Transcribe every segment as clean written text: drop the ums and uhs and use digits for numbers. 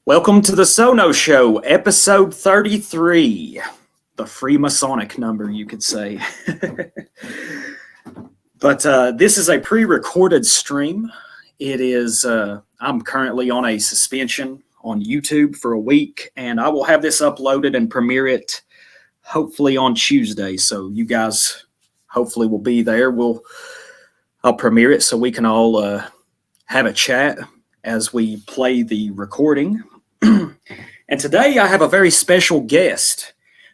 Welcome to the SoNo Show, episode 33. The Freemasonic number, you could say. But this is a pre-recorded stream. It is, I'm currently on a suspension on YouTube for a week, and I will have this uploaded and premiere it hopefully on Tuesday. So you guys hopefully will be there. I'll premiere it so we can all have a chat as we play the recording. And today I have a very special guest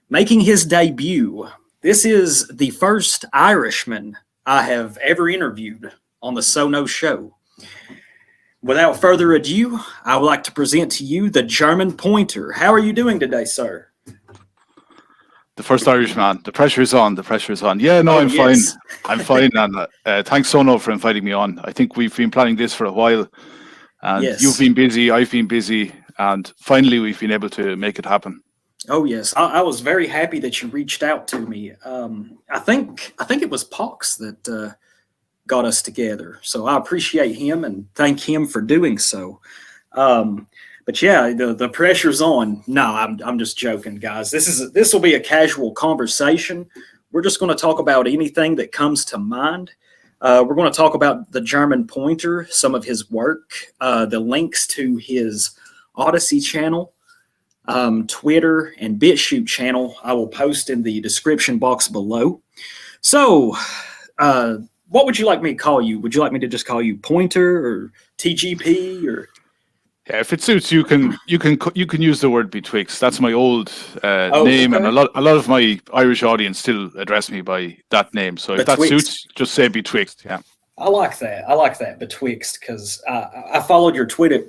making his debut. This is the first Irishman I have ever interviewed on the SoNo Show. Without further ado, I would like to present to you the German Pointer. How are you doing today, sir? The first Irishman. The pressure is on. The pressure is on. Yeah, no, I'm fine. I'm fine. And thanks, SoNo, for inviting me on. I think we've been planning this for a while. And you've been busy. I've been busy. And finally, we've been able to make it happen. Oh, yes. I was very happy that you reached out to me. I think it was Pox that got us together. So I appreciate him and thank him for doing so. But yeah, the pressure's on. No, I'm just joking, guys. This will be a casual conversation. We're just going to talk about anything that comes to mind. We're going to talk about the German Pointer, some of his work, the links to his Odyssey channel, Twitter, and BitChute channel I will post in the description box below. So, what would you like me to call you? Would you like me to just call you Pointer or TGP or? Yeah, if it suits you, you can use the word betwixt. That's my old name, okay. and a lot of my Irish audience still address me by that name. So if that suits, just say betwixt. Yeah, I like that betwixt because I followed your Twitter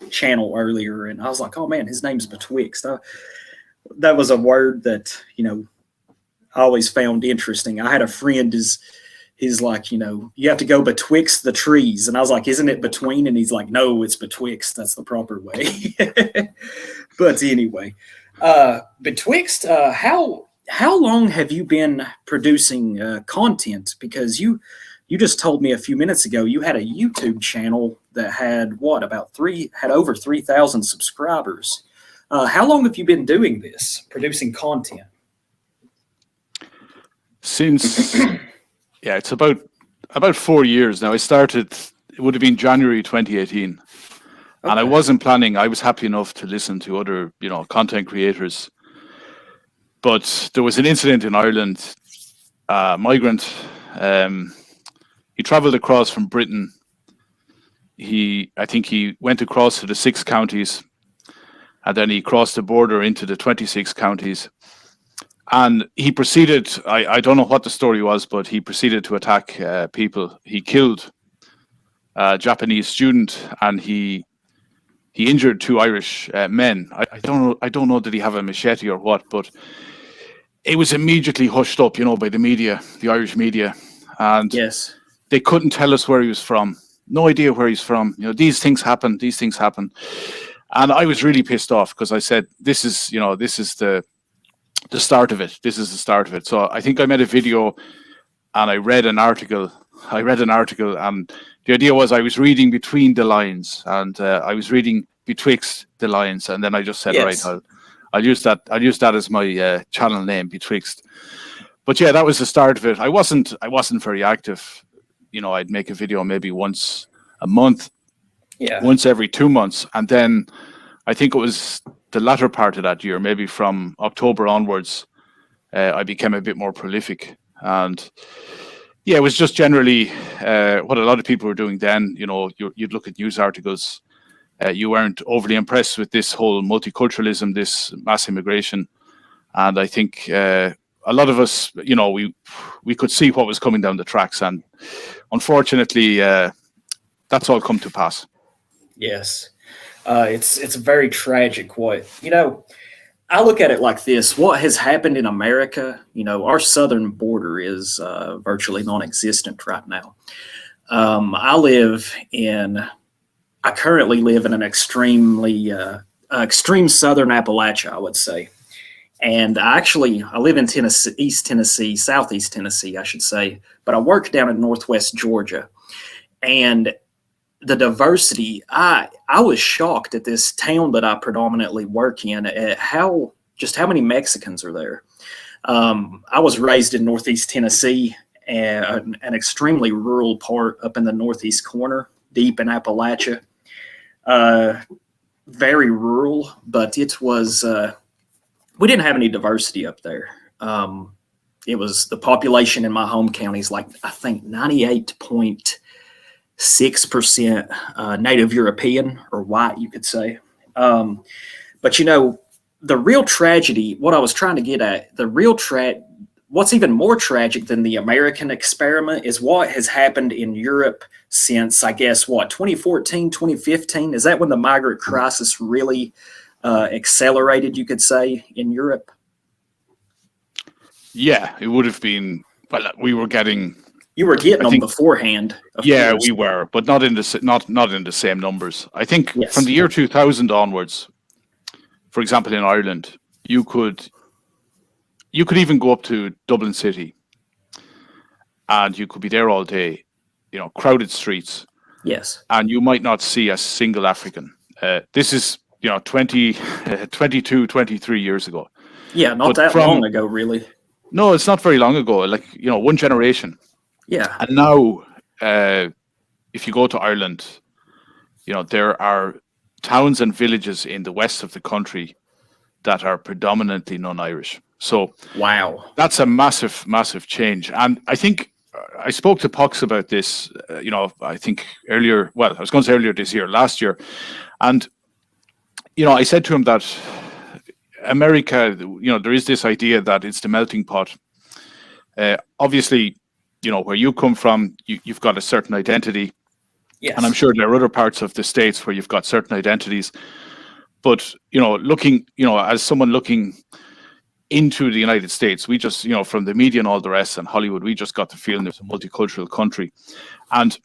channel earlier, and I was like, oh man, his name's betwixt. That was a word that I always found interesting. I had a friend he's like, you have to go betwixt the trees, and I was like, isn't it between? And he's like, no, it's betwixt. That's the proper way. But anyway, betwixt. How long have you been producing content? Because you just told me a few minutes ago you had a YouTube channel that had over 3,000 subscribers. How long have you been doing this, producing content? Since it's about 4 years now. I started. It would have been January 2018, okay. And I wasn't planning. I was happy enough to listen to other content creators, but there was an incident in Ireland. Migrant. He traveled across from Britain. I think he went across to the 6 counties, and then he crossed the border into the 26 counties. And he proceeded, I don't know what the story was, but he proceeded to attack people. He killed a Japanese student, and he injured 2 Irish men. I don't know did he have a machete or what, but it was immediately hushed up, by the media, the Irish media. And yes. They couldn't tell us where he was from. No idea where he's from. These things happen. And I was really pissed off because I said, this is the start of it. This is the start of it. So I think I made a video and I read an article. And the idea was I was reading between the lines, and I was reading betwixt the lines. And then I just said, yes. All right, I'll use that as my channel name, betwixt. But yeah, that was the start of it. I wasn't very active. I'd make a video maybe once a month, once every 2 months. And then I think it was the latter part of that year, maybe from October onwards, I became a bit more prolific. And yeah, it was just generally what a lot of people were doing then. You'd look at news articles. You weren't overly impressed with this whole multiculturalism, this mass immigration. And I think a lot of us, we could see what was coming down the tracks. And unfortunately, that's all come to pass. Yes. It's very tragic. I look at it like this. What has happened in America, our southern border is virtually non-existent right now. I currently live in an extreme southern Appalachia, I would say. And I live in Tennessee, southeast Tennessee, I should say, but I work down in northwest Georgia. And the diversity, I was shocked at this town that I predominantly work in at how many Mexicans are there. I was raised in Northeast Tennessee, an extremely rural part up in the northeast corner, deep in Appalachia. Uh, Very rural, but it was we didn't have any diversity up there. It was the population in my home county is like I think 98.6% Native European or white, you could say. But the real tragedy, what I was trying to get at, what's even more tragic than the American experiment is what has happened in Europe since, I guess, 2014, 2015? Is that when the migrant crisis really accelerated, you could say, in Europe? Yeah, it would have been. Well, we were getting. You were getting them beforehand. Yeah, course. we were, but not in the same numbers. I think Yes. from the year 2000 onwards, for example, in Ireland, you could even go up to Dublin City, and you could be there all day, crowded streets. Yes. And you might not see a single African. This is 22, 23 years ago. Yeah, not that long ago, really. No, it's not very long ago. Like one generation. Yeah. And now, if you go to Ireland, there are towns and villages in the west of the country that are predominantly non-Irish. So wow, that's a massive, massive change. And I think I spoke to Pox about this, I think earlier, well, I was going to say earlier this year, last year. And, I said to him that America, there is this idea that it's the melting pot. Obviously, where you come from, you've got a certain identity. yes. And I'm sure there are other parts of the States where you've got certain identities. But, looking, as someone looking into the United States, we just, from the media and all the rest and Hollywood, we just got the feeling it's a multicultural country. And,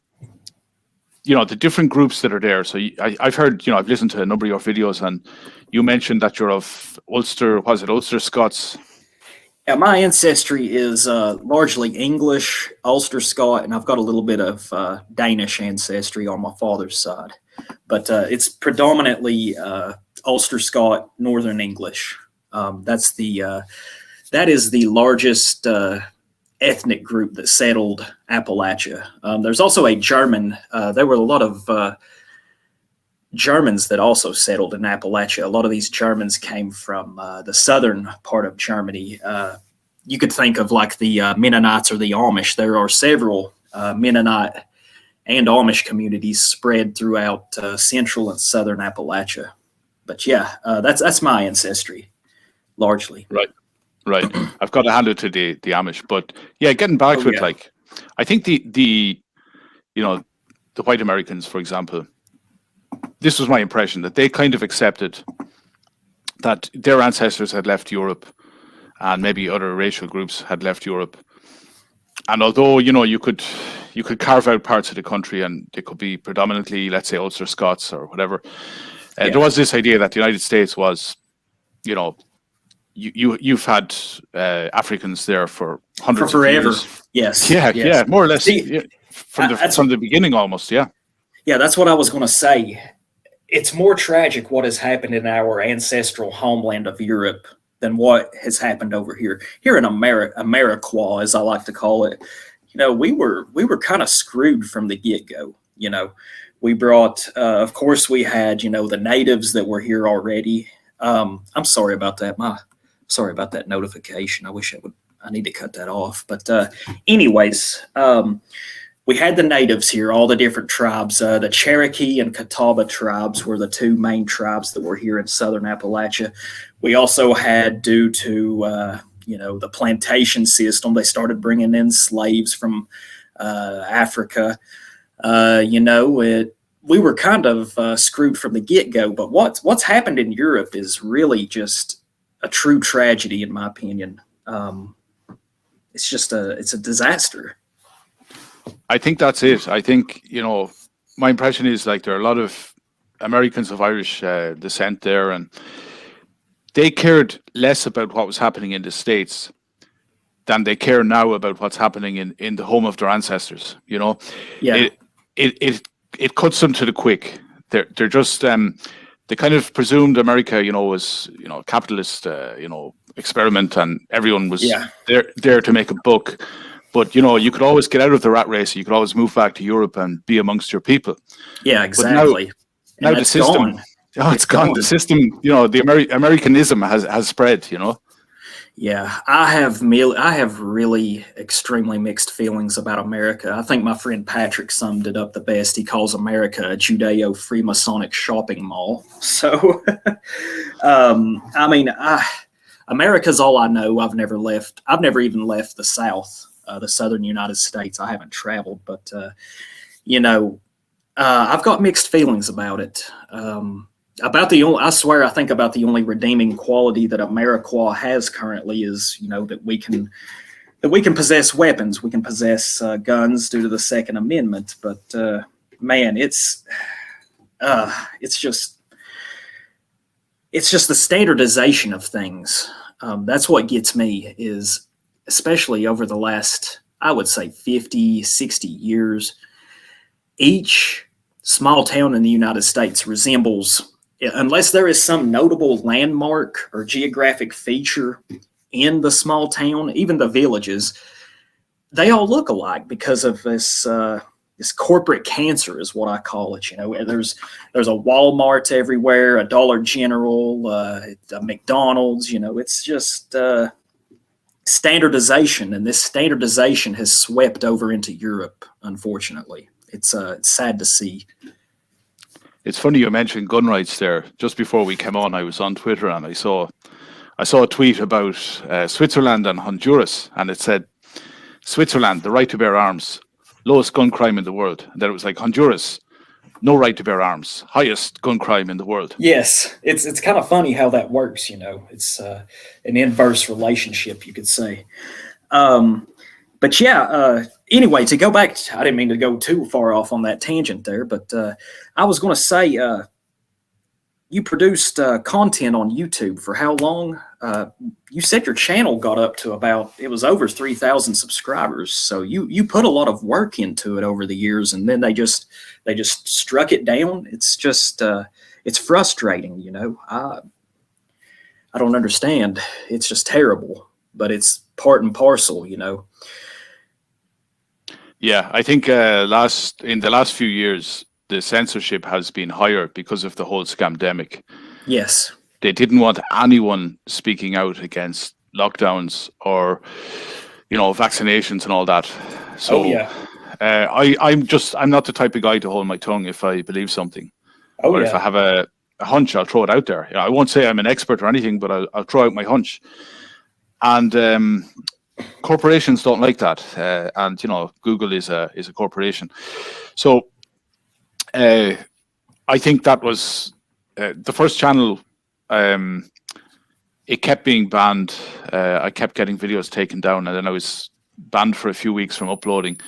the different groups that are there. So I've heard, I've listened to a number of your videos, and you mentioned that you're of Ulster, Ulster Scots? Yeah, my ancestry is largely English, Ulster Scot, and I've got a little bit of Danish ancestry on my father's side. But it's predominantly Ulster Scot, Northern English. That is the largest ethnic group that settled Appalachia. There's also a German. There were a lot of Germans that also settled in Appalachia. A lot of these Germans came from the southern part of Germany. You could think of like the Mennonites or the Amish. There are several Mennonite and Amish communities spread throughout central and southern Appalachia. But yeah, that's my ancestry, largely. Right. I've got to hand it to the Amish, but yeah, getting back to it, like, I think the white Americans, for example, this was my impression that they kind of accepted that their ancestors had left Europe, and maybe other racial groups had left Europe. And although you could carve out parts of the country, and they could be predominantly, let's say, Ulster Scots or whatever, there was this idea that the United States was, you've had Africans there for hundreds of years. Yes. Yeah, more or less. From the beginning, almost. Yeah, that's what I was going to say. It's more tragic what has happened in our ancestral homeland of Europe than what has happened over here. Here in Ameriqua, as I like to call it, we were kind of screwed from the get-go. We brought, of course, we had the natives that were here already. I'm sorry about that. Sorry about that notification. I need to cut that off. But anyways, we had the natives here, all the different tribes. The Cherokee and Catawba tribes were the two main tribes that were here in southern Appalachia. We also had, due to the plantation system, they started bringing in slaves from Africa. We were kind of screwed from the get-go. But what's happened in Europe is really just a true tragedy, in my opinion. It's a disaster. I think that's it. I think, my impression is like there are a lot of Americans of Irish descent there, and they cared less about what was happening in the States than they care now about what's happening in the home of their ancestors. Yeah. it cuts them to the quick. They're just they kind of presumed America, was a capitalist, experiment, and everyone was there to make a buck. But you could always get out of the rat race. You could always move back to Europe and be amongst your people. Yeah, exactly. Now the system, gone. It's gone. The system, the Americanism has spread. Yeah, I have really extremely mixed feelings about America. I think my friend Patrick summed it up the best. He calls America a Judeo-Freemasonic shopping mall. So, America's all I know. I've never even left the South, the southern United States. I haven't traveled, but, I've got mixed feelings about it. I swear, I think about the only redeeming quality that Ameriqua has currently is, that we can possess weapons, we can possess guns due to the Second Amendment. But man, it's just the standardization of things. That's what gets me, is especially over the last, I would say, 50, 60 years, each small town in the United States resembles, unless there is some notable landmark or geographic feature in the small town, even the villages, they all look alike because of this corporate cancer, is what I call it. There's a Walmart everywhere, a Dollar General, a McDonald's. It's just standardization, and this standardization has swept over into Europe. Unfortunately, it's sad to see. It's funny you mentioned gun rights there. Just before we came on, I was on Twitter and I saw a tweet about Switzerland and Honduras, and it said, Switzerland, the right to bear arms, lowest gun crime in the world. And then it was like, Honduras, no right to bear arms, highest gun crime in the world. Yes, it's kind of funny how that works. It's an inverse relationship, you could say. But yeah, anyway, to go back, I didn't mean to go too far off on that tangent there, but I was going to say, you produced content on YouTube for how long? You said your channel got up to it was over 3,000 subscribers. So you put a lot of work into it over the years, and then they just struck it down. It's just, it's frustrating, I don't understand. It's just terrible, but it's part and parcel, Yeah, I think in the last few years, the censorship has been higher because of the whole scandemic. Yes. They didn't want anyone speaking out against lockdowns or, vaccinations and all that. So I'm not the type of guy to hold my tongue if I believe something. If I have a hunch, I'll throw it out there. I won't say I'm an expert or anything, but I'll throw out my hunch. And corporations don't like that, and Google is a corporation. So I think that was the first channel. It kept being banned. I kept getting videos taken down, and then I was banned for a few weeks from uploading.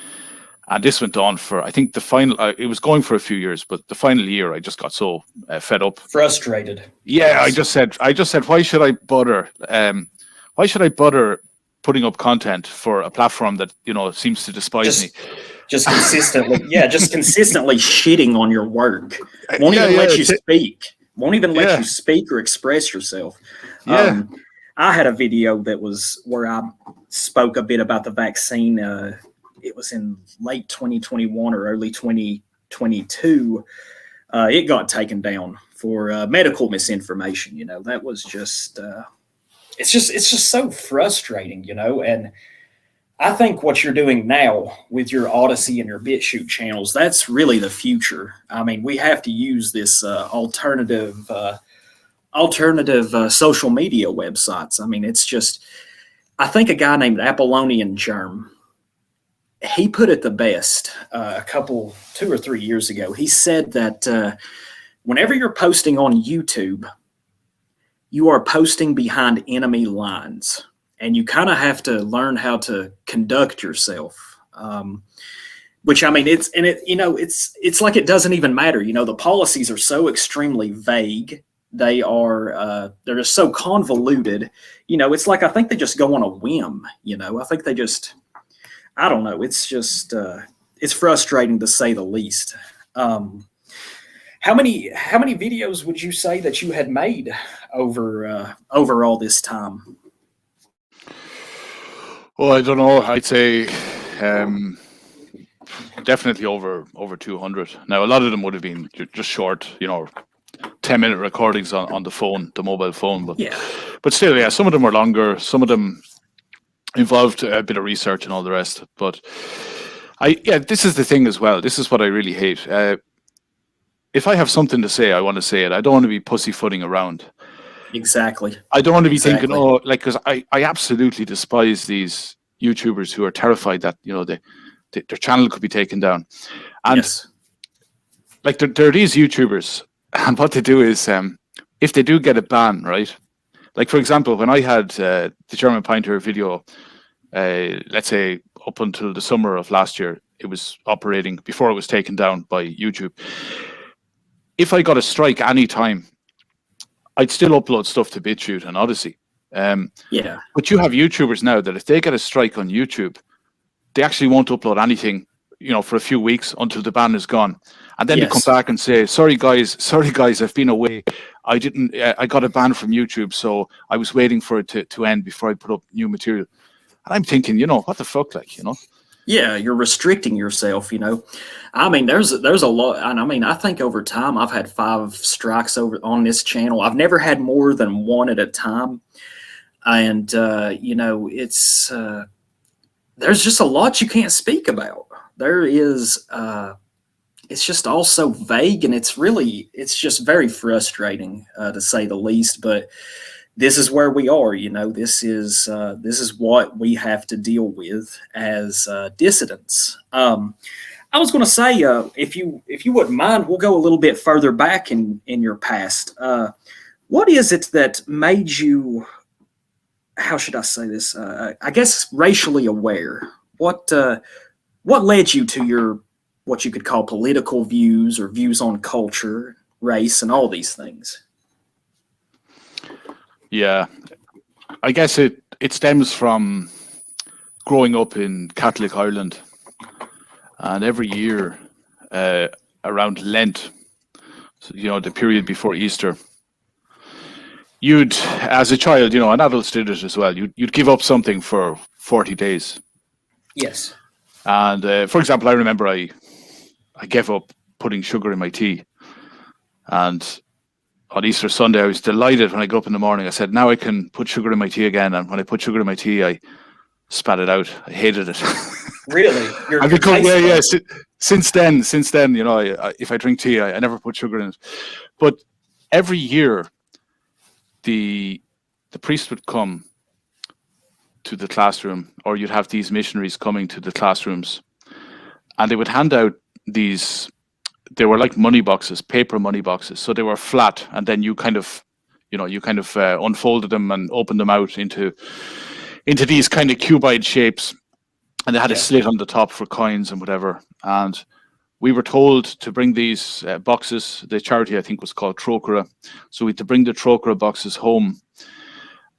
And this went on for, I think, the final. It was going for a few years, but the final year, I just got so fed up, frustrated. Yeah, I just said, why should I bother? Why should I bother putting up content for a platform that seems to despise me? Just consistently, just consistently shitting on your work. Won't even let you speak. Won't even let you speak or express yourself. Yeah. I had a video that was where I spoke a bit about the vaccine. It was in late 2021 or early 2022. It got taken down for medical misinformation. That was just. It's just so frustrating, and I think what you're doing now with your Odyssey and your BitChute channels, that's really the future. I mean, we have to use this alternative social media websites. I mean, it's just, I think a guy named Apollonian Germ, he put it the best 2 or 3 years ago. He said that whenever you're posting on YouTube, you are posting behind enemy lines, and you kind of have to learn how to conduct yourself. Which, I mean, it's like it doesn't even matter. The policies are so extremely vague. They're just so convoluted. It's like, I think they just go on a whim. I think I don't know. It's just, it's frustrating to say the least. How many videos would you say that you had made over all this time? Well, I don't know. I'd say definitely over 200. Now, a lot of them would have been just short, 10-minute recordings on the phone, the mobile phone. But still, yeah, some of them were longer. Some of them involved a bit of research and all the rest. But this is the thing as well. This is what I really hate. If I have something to say, I want to say it. I don't want to be pussyfooting around. Exactly. I don't want to be thinking, because I absolutely despise these YouTubers who are terrified that, their channel could be taken down. And yes. Like there are these YouTubers, and what they do is, if they do get a ban, right? Like, for example, when I had the German Painter video, let's say up until the summer of last year, it was operating before it was taken down by YouTube. If I got a strike any time, I'd still upload stuff to BitChute and Odyssey. But you have YouTubers now that if they get a strike on YouTube, they actually won't upload anything, for a few weeks until the ban is gone. And then they come back and say, sorry guys, I've been away. I got a ban from YouTube, so I was waiting for it to end before I put up new material. And I'm thinking, what the fuck, Yeah, you're restricting yourself, I mean, there's a lot, and I mean, I think over time I've had 5 strikes on this channel. I've never had more than 1 at a time. And, it's, there's just a lot you can't speak about. There is, it's just all so vague, and it's just very frustrating, to say the least. But this is where we are, this is what we have to deal with as dissidents. I was going to say, if you wouldn't mind, we'll go a little bit further back in your past. What is it that made you, how should I say this? I guess racially aware. What led you to your, what you could call political views or views on culture, race, and all these things? Yeah, I guess it stems from growing up in Catholic Ireland, and every year around Lent, the period before Easter, you'd, as a child, and adults did it as well, you'd give up something for 40 days. Yes. And for example, I remember I gave up putting sugar in my tea, and on Easter Sunday, I was delighted when I got up in the morning. I said, now I can put sugar in my tea again. And when I put sugar in my tea, I spat it out. I hated it. Really? Since then, if I drink tea, I never put sugar in it. But every year, the priest would come to the classroom, or you'd have these missionaries coming to the classrooms, and they would hand out these. They were like money boxes, paper money boxes. So they were flat, and then you kind of unfolded them and opened them out into these kind of cuboid shapes, and they had a slit on the top for coins and whatever. And we were told to bring these boxes. The charity, I think, was called Trócaire. So we had to bring the Trócaire boxes home,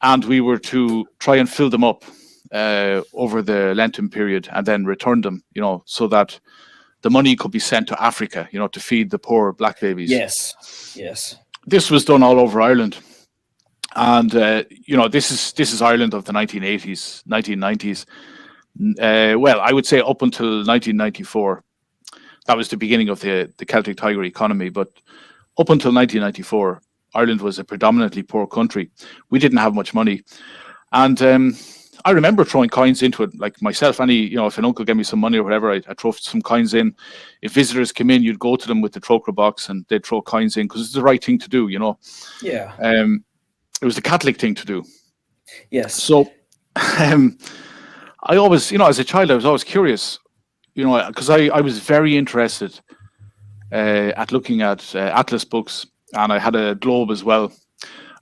and we were to try and fill them up over the Lenten period, and then return them, so that the money could be sent to Africa, to feed the poor black babies. Yes. This was done all over Ireland. And, this is Ireland of the 1980s, 1990s. Well, I would say up until 1994. That was the beginning of the Celtic Tiger economy. But up until 1994, Ireland was a predominantly poor country. We didn't have much money. And I remember throwing coins into it, like myself. If an uncle gave me some money or whatever, I throw some coins in. If visitors came in, you'd go to them with the Trócaire box and they'd throw coins in because it's the right thing to do, Yeah. It was the Catholic thing to do. Yes. So I always, as a child, I was always curious, because I was very interested at looking at atlas books, and I had a globe as well.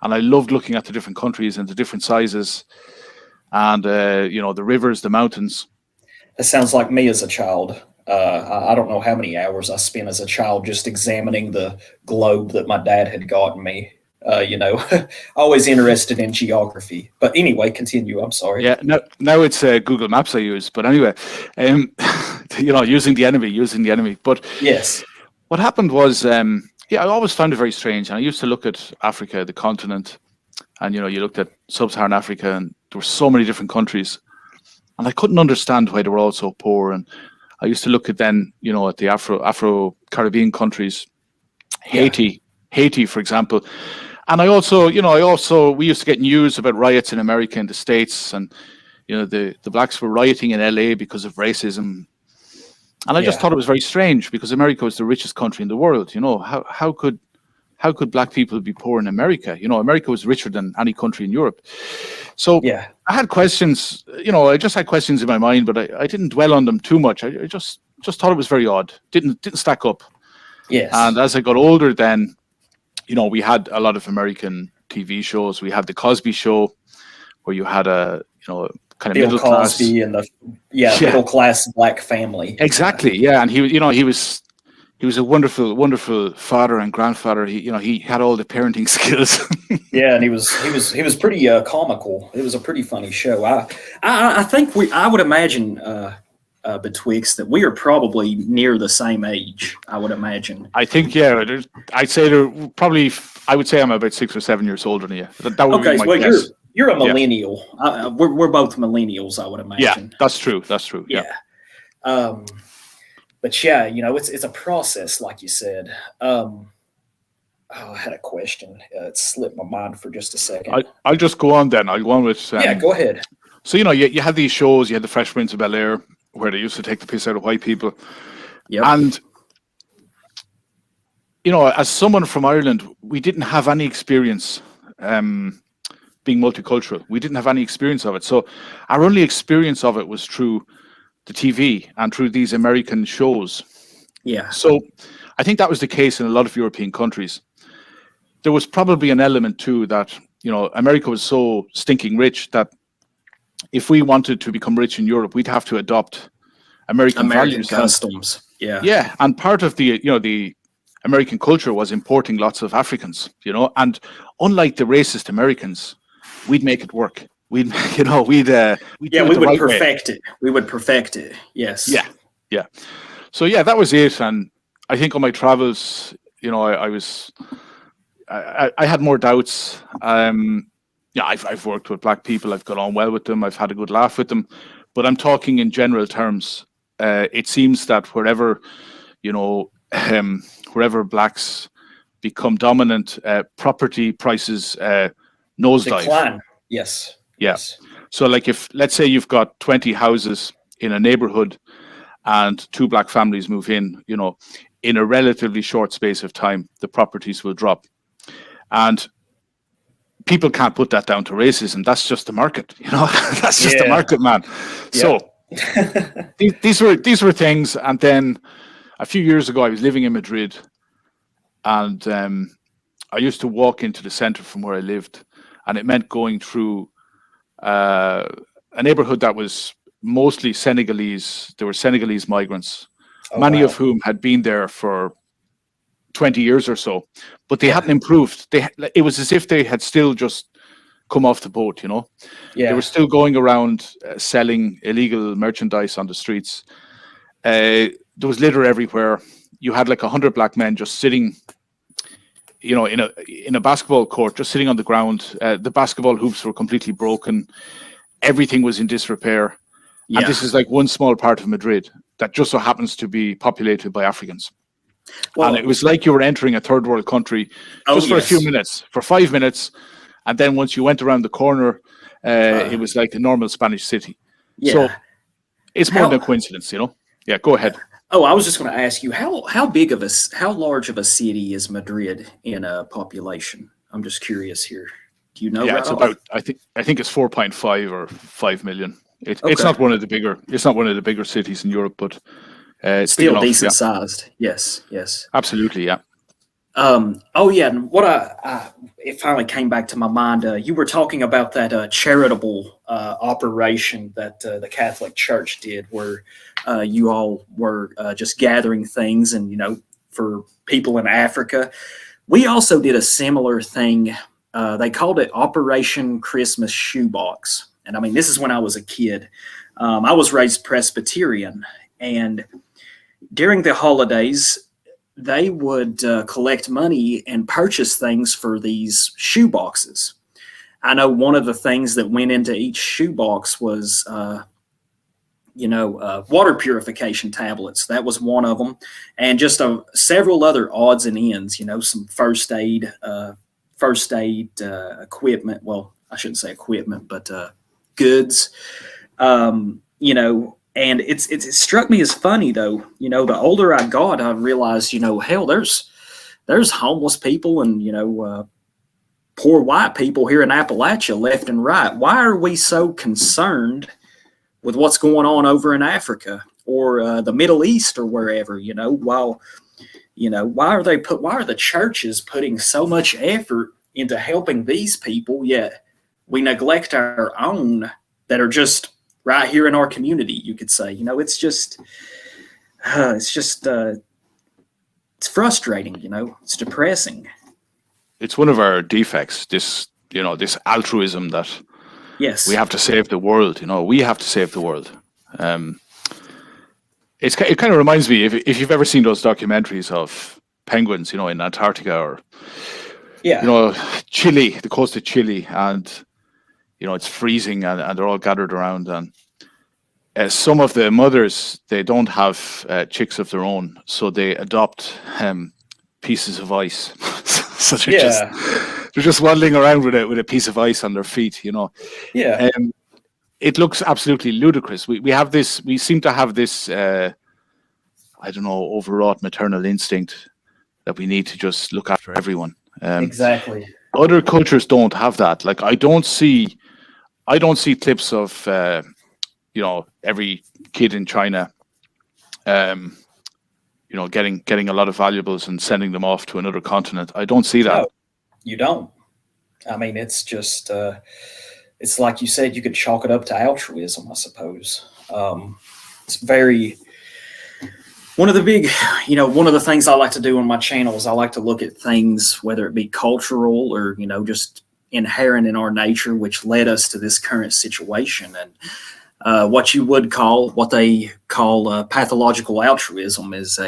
And I loved looking at the different countries and the different sizes. And, the rivers, the mountains. That sounds like me as a child. I don't know how many hours I spent as a child just examining the globe that my dad had gotten me. Always interested in geography. But anyway, continue. I'm sorry. Yeah, now it's Google Maps I use. But anyway, using the enemy. But yes. what happened was, I always found it very strange. And I used to look at Africa, the continent, and you looked at sub-Saharan Africa, and there were so many different countries, and I couldn't understand why they were all so poor. And I used to look at then, at the Afro Caribbean countries, Yeah. Haiti, for example. And we used to get news about riots in America and the States, and the blacks were rioting in LA because of racism. And I just Yeah. thought it was very strange, because America was the richest country in the world. How could black people be poor in America? America was richer than any country in Europe. So Yeah. I had questions, I just had questions in my mind, but I didn't dwell on them too much. I just thought it was very odd. Didn't stack up. Yes. And as I got older, then, we had a lot of American TV shows. We had the Cosby Show, where you had a, kind of Bill middle class. Cosby and the middle class black family. Exactly. Yeah. And he was a wonderful father and grandfather. He had all the parenting skills. Yeah, and he was pretty comical. It was a pretty funny show. I think I would imagine betwixt that we are probably near the same age. I would imagine. I think, yeah. I'd say I would say I'm about 6 or 7 years older than you. That would be my guess. You're a millennial. Yeah. We're both millennials, I would imagine. Yeah, that's true. Yeah. But yeah, it's a process, like you said. I had a question. It slipped my mind for just a second. I'll just go on then. I'll go on with. Go ahead. So you had these shows. You had the Fresh Prince of Bel-Air, where they used to take the piss out of white people. Yep. And as someone from Ireland, we didn't have any experience being multicultural. We didn't have any experience of it. So our only experience of it was through the TV and through these American shows. Yeah. So I think that was the case in a lot of European countries. There was probably an element too that, America was so stinking rich that if we wanted to become rich in Europe, we'd have to adopt American values, customs. Yeah. Yeah. And part of the American culture was importing lots of Africans, and unlike the racist Americans, we'd make it work. We would perfect it. We would perfect it. Yes. Yeah. So yeah, that was it. And I think on my travels, I had more doubts. I've worked with black people. I've got on well with them. I've had a good laugh with them. But I'm talking in general terms. It seems that wherever blacks become dominant, property prices nosedive. Decline. Yes. Yeah. Yes. So like let's say you've got 20 houses in a neighborhood and 2 black families move in, in a relatively short space of time, the properties will drop. And people can't put that down to racism. That's just the market, that's just the market, man. Yeah. So these were things. And then a few years ago, I was living in Madrid, and I used to walk into the center from where I lived, and it meant going through a neighborhood that was mostly Senegalese. There were Senegalese migrants, many of whom had been there for 20 years or so, but they hadn't improved. It was as if they had still just come off the boat, They were still going around selling illegal merchandise on the streets. There was litter everywhere. You had like 100 black men just sitting, in a basketball court, just sitting on the ground. The basketball hoops were completely broken. Everything was in disrepair. Yeah. And this is like one small part of Madrid that just so happens to be populated by Africans. Well, and it was like you were entering a third world country just for a few minutes, for 5 minutes. And then once you went around the corner, it was like a normal Spanish city. Yeah. So it's more than a coincidence, Yeah, go ahead. Oh, I was just going to ask you, how large of a city is Madrid in a population? I'm just curious here. Do you know? Yeah, it's about, I think it's 4.5 or 5 million. It's not one of the bigger cities in Europe, but it's still decent sized. Yes. Absolutely, yeah. And what it finally came back to my mind. You were talking about that charitable operation that the Catholic Church did, where you all were just gathering things, and for people in Africa. We also did a similar thing. They called it Operation Christmas Shoebox, and I mean, this is when I was a kid. I was raised Presbyterian, and during the holidays, they would collect money and purchase things for these shoe boxes. I know one of the things that went into each shoebox was, water purification tablets. That was one of them, and just several other odds and ends. Some first aid equipment. Well, I shouldn't say equipment, but goods. And it struck me as funny though. The older I got, I realized, hell, there's homeless people and poor white people here in Appalachia left and right. Why are we so concerned with what's going on over in Africa or the Middle East or wherever? Why are the churches putting so much effort into helping these people, yet we neglect our own that are just right here in our community? You could say, it's frustrating. It's depressing. It's one of our defects. This altruism that yes, we have to save the world. We have to save the world. It kind of reminds me, if you've ever seen those documentaries of penguins, in Antarctica or Chile, the coast of Chile, and it's freezing and they're all gathered around, and some of the mothers, they don't have chicks of their own, so they adopt pieces of ice. So they're just waddling around with a piece of ice on their feet, Yeah. It looks absolutely ludicrous. We seem to have this overwrought maternal instinct that we need to just look after everyone. Exactly. Other cultures don't have that. Like I don't see clips of every kid in China getting a lot of valuables and sending them off to another continent. I don't see that. No, you don't. I mean, it's just it's like you said, you could chalk it up to altruism, I suppose. It's very one of the big, one of the things I like to do on my channel is I like to look at things, whether it be cultural or, just inherent in our nature, which led us to this current situation. And what they call pathological altruism is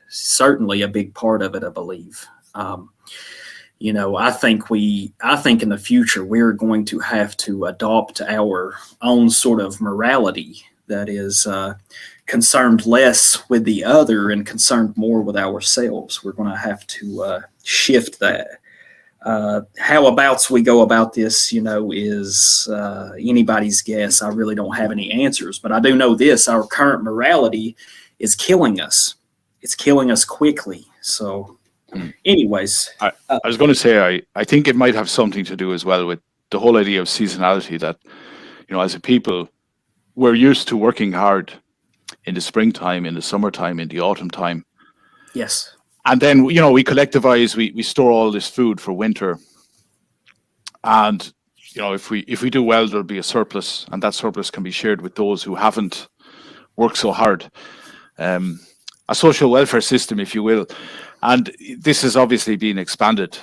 certainly a big part of it, I believe. I think in the future we're going to have to adopt our own sort of morality that is concerned less with the other and concerned more with ourselves. We're going to have to shift that. How we go about this, is anybody's guess. I really don't have any answers, but I do know this: our current morality is killing us. It's killing us quickly. So, anyways, I was going to say I think it might have something to do as well with the whole idea of seasonality. That as a people, we're used to working hard in the springtime, in the summertime, in the autumn time. Yes. And then, we collectivize, we store all this food for winter. And, if we do well, there'll be a surplus, and that surplus can be shared with those who haven't worked so hard. A social welfare system, if you will. And this is obviously being expanded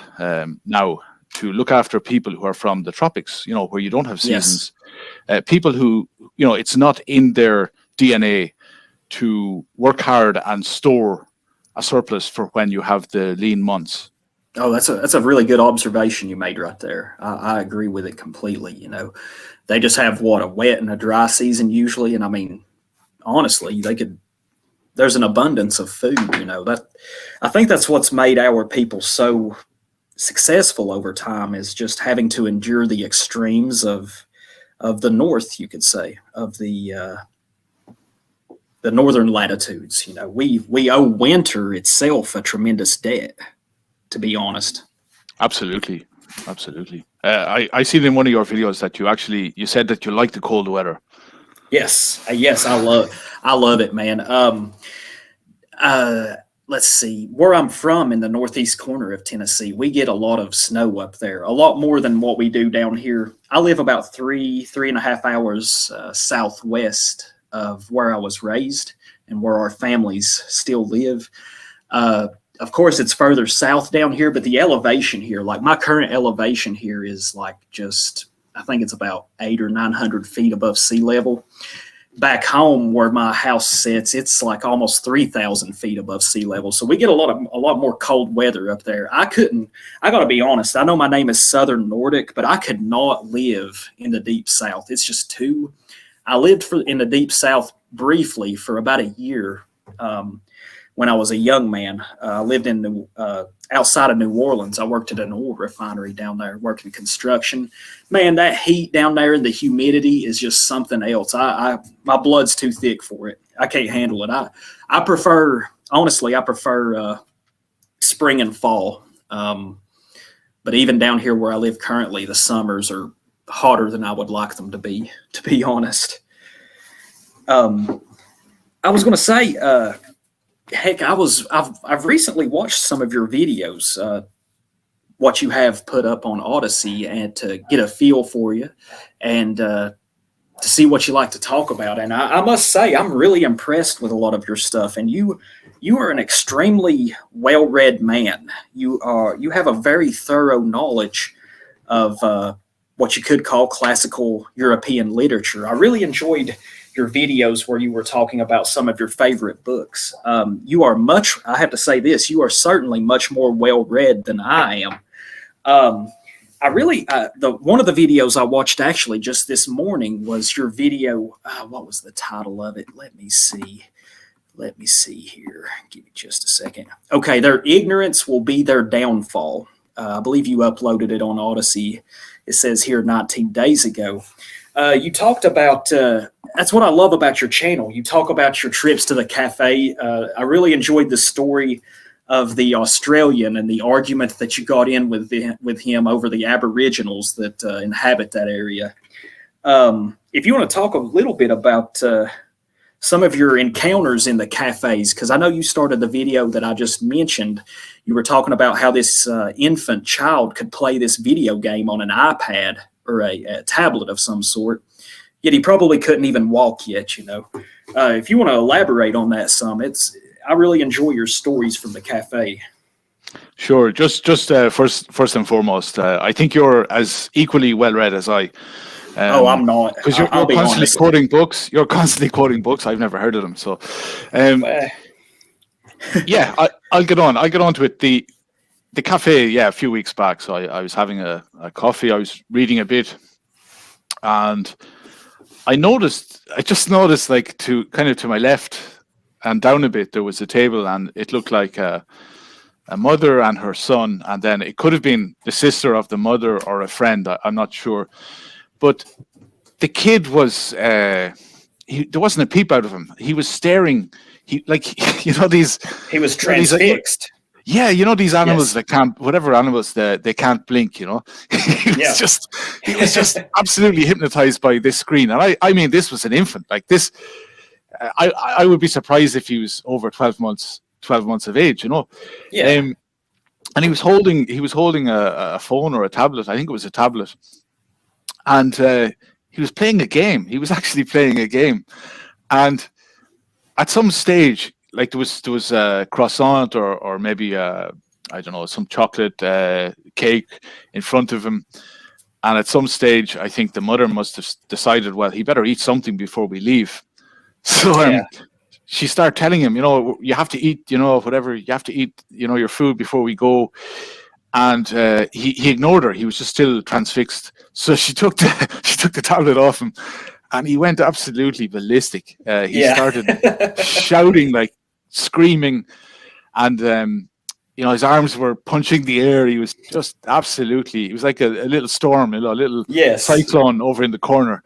now to look after people who are from the tropics, where you don't have seasons. Yes. People who, it's not in their DNA to work hard and store a surplus for when you have the lean months. Oh, that's a really good observation you made right there. I agree with it completely. They just have a wet and a dry season usually, and I mean, honestly, there's an abundance of food. I think that's what's made our people so successful over time, is just having to endure the extremes of the north, you could say, of the northern latitudes. We owe winter itself a tremendous debt, to be honest. Absolutely. I seen in one of your videos that you said that you like the cold weather. Yes, I love it, man. Let's see, where I'm from in the northeast corner of Tennessee, we get a lot of snow up there, a lot more than what we do down here. I live about 3.5 hours southwest of where I was raised and where our families still live. Of course, it's further south down here, but the elevation here, like my current elevation here is like I think it's about 800 or 900 feet above sea level. back home where my house sits, it's like almost 3,000 feet above sea level. So we get a lot more cold weather up there. I got to be honest. I know my name is Southern Nordic, but I could not live in the deep South. It's just too. I lived in the deep South briefly for about a year when I was a young man. I lived in outside of New Orleans. I worked at an oil refinery down there, working construction. Man, that heat down there and the humidity is just something else. My blood's too thick for it. I can't handle it. I prefer spring and fall. But even down here where I live currently, the summers are hotter than I would like them to be honest. I was going to say, heck, I've recently watched some of your videos, what you have put up on Odyssey, and to get a feel for you, and to see what you like to talk about. And I must say, I'm really impressed with a lot of your stuff. And you are an extremely well-read man. You have a very thorough knowledge of what you could call classical European literature. I really enjoyed your videos where you were talking about some of your favorite books. I have to say this, you are certainly much more well-read than I am. One of the videos I watched actually just this morning was your video. What was the title of it? Let me see here. Give me just a second. Okay, their ignorance will be their downfall. I believe you uploaded it on Odyssey. It says here 19 days ago. You talked about, that's what I love about your channel. You talk about your trips to the cafe. I really enjoyed the story of the Australian and the argument that you got in with him over the Aboriginals that inhabit that area. If you want to talk a little bit about some of your encounters in the cafes, because I know you started the video that I just mentioned. You were talking about how this infant child could play this video game on an iPad or a tablet of some sort, yet he probably couldn't even walk yet, If you want to elaborate on that some, I really enjoy your stories from the cafe. Sure. Just first and foremost, I think you're as equally well read as I. I'm not. Because you're constantly quoting books. You're constantly quoting books. I've never heard of them. So, yeah, I'll get on. I'll get on to it. The cafe, yeah, a few weeks back. So I was having a coffee. I was reading a bit, and I just noticed like to my left and down a bit, there was a table, and it looked like a mother and her son, and then it could have been the sister of the mother or a friend. I'm not sure, but the kid was there wasn't a peep out of him. He was staring. He these. He was transfixed. Yeah, these animals that can't, whatever animals they can't blink. He was just absolutely hypnotized by this screen. And I mean, this was an infant. Like this, I would be surprised if he was over 12 months of age. Yeah. And he was holding a phone or a tablet. I think it was a tablet, and he was playing a game. He was actually playing a game, and at some stage, like there was a croissant or maybe I don't know, some chocolate cake in front of him, and at some stage I think the mother must have decided, well, he better eat something before we leave. So she started telling him, you have to eat, whatever, you have to eat, your food before we go. And he ignored her. He was just still transfixed. So she took the tablet off him, and he went absolutely ballistic. He started shouting, like screaming, and his arms were punching the air. He was just absolutely. It was like a little storm, a little cyclone over in the corner.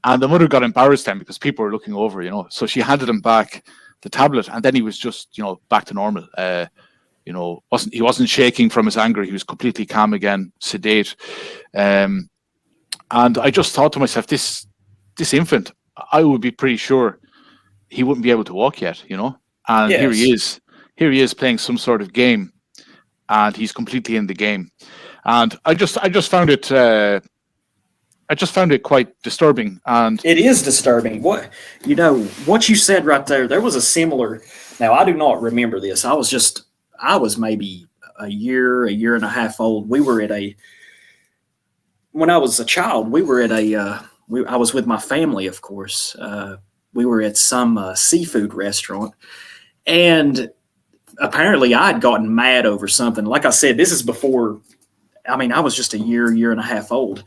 And the mother got embarrassed then because people were looking over. So she handed him back the tablet, and then he was just back to normal. He wasn't shaking from his anger. He was completely calm again, sedate. And I just thought to myself, this infant, I would be pretty sure he wouldn't be able to walk yet, And here he is playing some sort of game, and he's completely in the game. And I just found it quite disturbing. And it is disturbing. What you said right there. There was a similar. Now I do not remember this. I was maybe a year and a half old. When I was a child, we were at I was with my family, of course. we were at some seafood restaurant, and apparently I'd gotten mad over something. Like I said, this is before, I mean, I was just a year and a half old.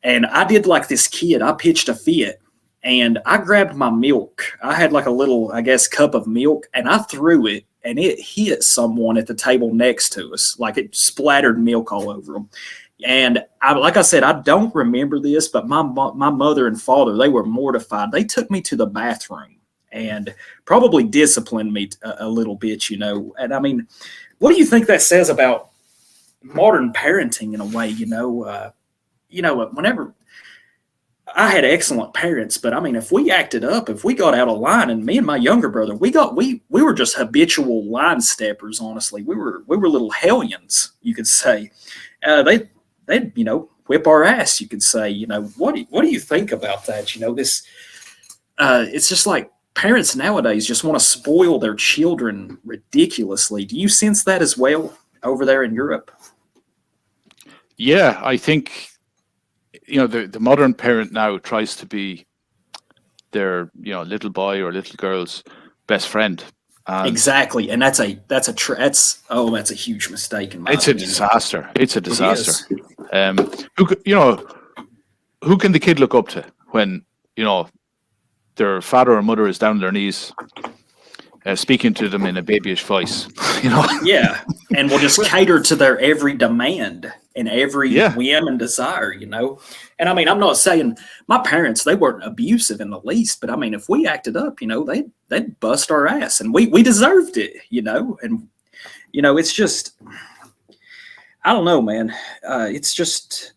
And I did like this kid. I pitched a fit and I grabbed my milk. I had like a little, I guess, cup of milk, and I threw it and it hit someone at the table next to us. Like it splattered milk all over them. And like I said, I don't remember this, but my mother and father, they were mortified. They took me to the bathroom and probably disciplined me a little bit, you know. And I mean, what do you think that says about modern parenting in a way, you know? Whenever I had excellent parents, but I mean, if we acted up, if we got out of line, and me and my younger brother, we were just habitual line steppers. Honestly, we were little hellions, you could say. They'd whip our ass, you could say. You know, what do you think about that? You know, this it's just like parents nowadays just want to spoil their children ridiculously. Do you sense that as well over there in Europe? Yeah, I think, you know, the modern parent now tries to be their, you know, little boy or little girl's best friend. And exactly, and that's a huge mistake in my opinion. It's a disaster. It's a disaster. Who can the kid look up to when, you know, their father or mother is down on their knees, speaking to them in a babyish voice, you know? Yeah, and will just cater to their every demand and every whim and desire, you know? And I mean, I'm not saying my parents, they weren't abusive in the least, but I mean, if we acted up, you know, they'd bust our ass, and we deserved it, you know? And, you know, it's just, I don't know, man. It's just,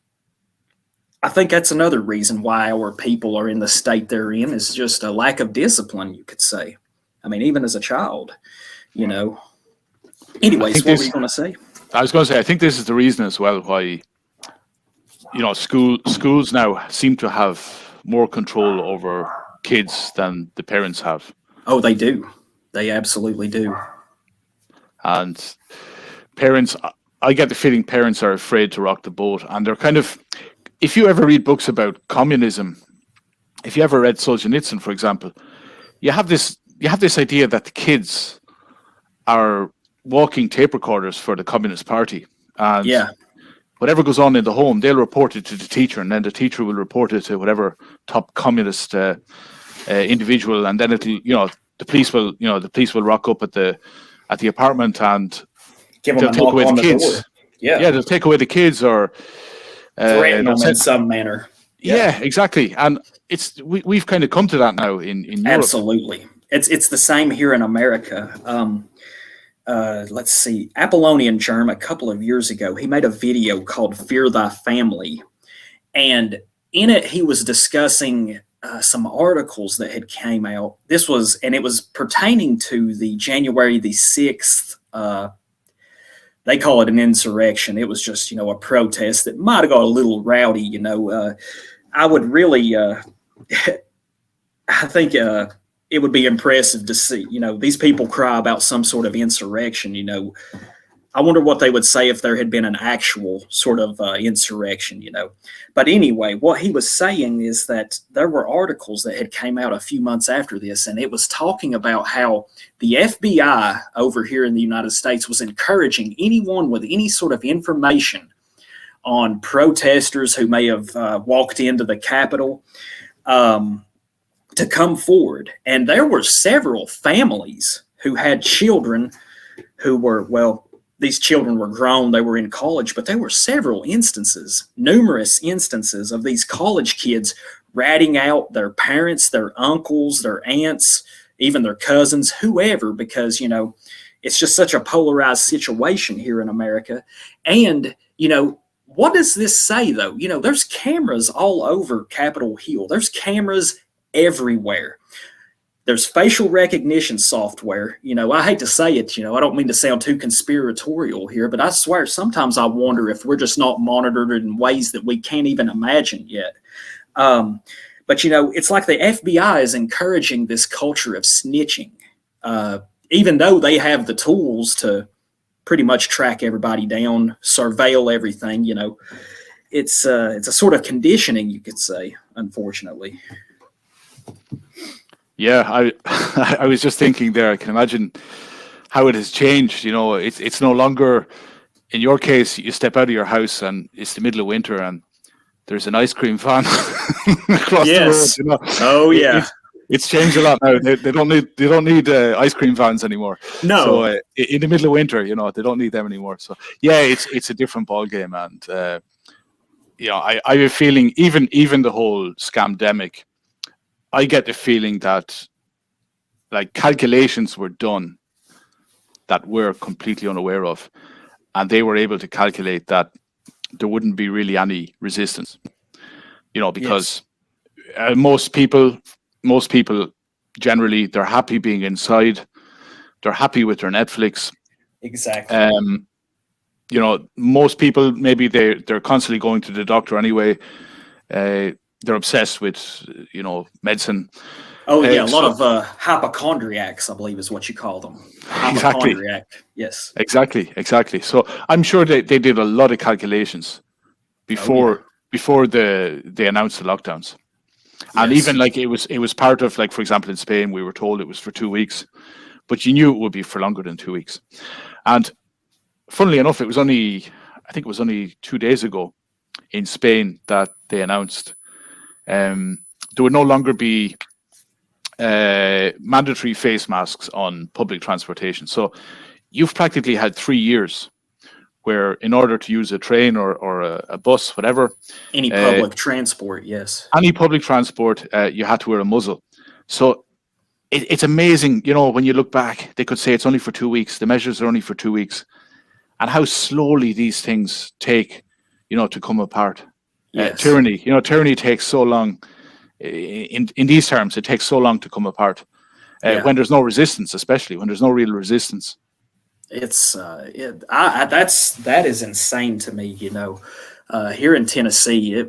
I think that's another reason why our people are in the state they're in, is just a lack of discipline, you could say. I mean, even as a child, you know. Anyways, what were you going to say? I was going to say, I think this is the reason as well why, you know, schools now seem to have more control over kids than the parents have. Oh, they do. They absolutely do. And parents, I get the feeling parents are afraid to rock the boat. And they're kind of, if you ever read books about communism, if you ever read Solzhenitsyn, for example, you have this idea that the kids are walking tape recorders for the Communist Party. And whatever goes on in the home, they'll report it to the teacher, and then the teacher will report it to whatever top communist individual, and then the police will rock up at the apartment and they'll take away the kids. Yeah, they'll take away the kids or threaten them in some manner. Yeah, exactly. And we've kind of come to that now in Europe. Absolutely. It's the same here in America. Let's see, Apollonian Germ, a couple of years ago, he made a video called Fear Thy Family. And in it, he was discussing some articles that had came out. It was pertaining to the January the 6th. They call it an insurrection. It was just, you know, a protest that might have got a little rowdy, you know. I would really, I think it would be impressive to see, you know, these people cry about some sort of insurrection, you know. I wonder what they would say if there had been an actual sort of insurrection, you know. But anyway, what he was saying is that there were articles that had came out a few months after this, and it was talking about how the FBI over here in the United States was encouraging anyone with any sort of information on protesters who may have walked into the Capitol to come forward. And there were several families who had children who were, well, these children were grown, they were in college, but there were numerous instances of these college kids ratting out their parents, their uncles, their aunts, even their cousins, whoever, because, you know, it's just such a polarized situation here in America. And, you know, what does this say, though? You know, there's cameras all over Capitol Hill. There's cameras everywhere. There's facial recognition software. You know, I hate to say it, you know, I don't mean to sound too conspiratorial here, but I swear sometimes I wonder if we're just not monitored in ways that we can't even imagine yet. But, you know, it's like the FBI is encouraging this culture of snitching, even though they have the tools to pretty much track everybody down, surveil everything, you know. It's a sort of conditioning, you could say, unfortunately. Yeah, I I was just thinking there. I can imagine how it has changed. You know, it's no longer, in your case, you step out of your house and it's the middle of winter and there's an ice cream van across the road. Yes. You know, Oh it, yeah. it's changed a lot now. They don't need ice cream vans anymore. So No. in the middle of winter, you know, they don't need them anymore. So yeah, it's a different ball game, and you know, I have a feeling even the whole scamdemic. I get the feeling that like calculations were done that we're completely unaware of, and they were able to calculate that there wouldn't be really any resistance. You know, Yes. because most people generally they're happy being inside, they're happy with their Netflix. Exactly. Um, you know, most people maybe they're constantly going to the doctor anyway. They're obsessed with medicine. Oh yeah, a lot So of hypochondriacs, I believe, is what you call them. A exactly, hypochondriac. Yes. exactly. So I'm sure they did a lot of calculations Oh yeah. before they announced the lockdowns. And even Yes. like it was part of, like, for example, in Spain, we were told it was for 2 weeks, but you knew it would be for longer than 2 weeks. And funnily enough, I think it was only 2 days ago in Spain that they announced there would no longer be mandatory face masks on public transportation. So you've practically had 3 years where, in order to use a train or a bus, whatever, Any uh, public transport. Yes. any public transport, you had to wear a muzzle. So it's amazing, you know, when you look back, they could say it's only for 2 weeks. The measures are only for 2 weeks, and how slowly these things take, to come apart. Yes. Tyranny takes so long. In these terms, it takes so long to come apart. Yeah. When there's no resistance, especially when there's no real resistance. It's that is insane to me. Here in Tennessee,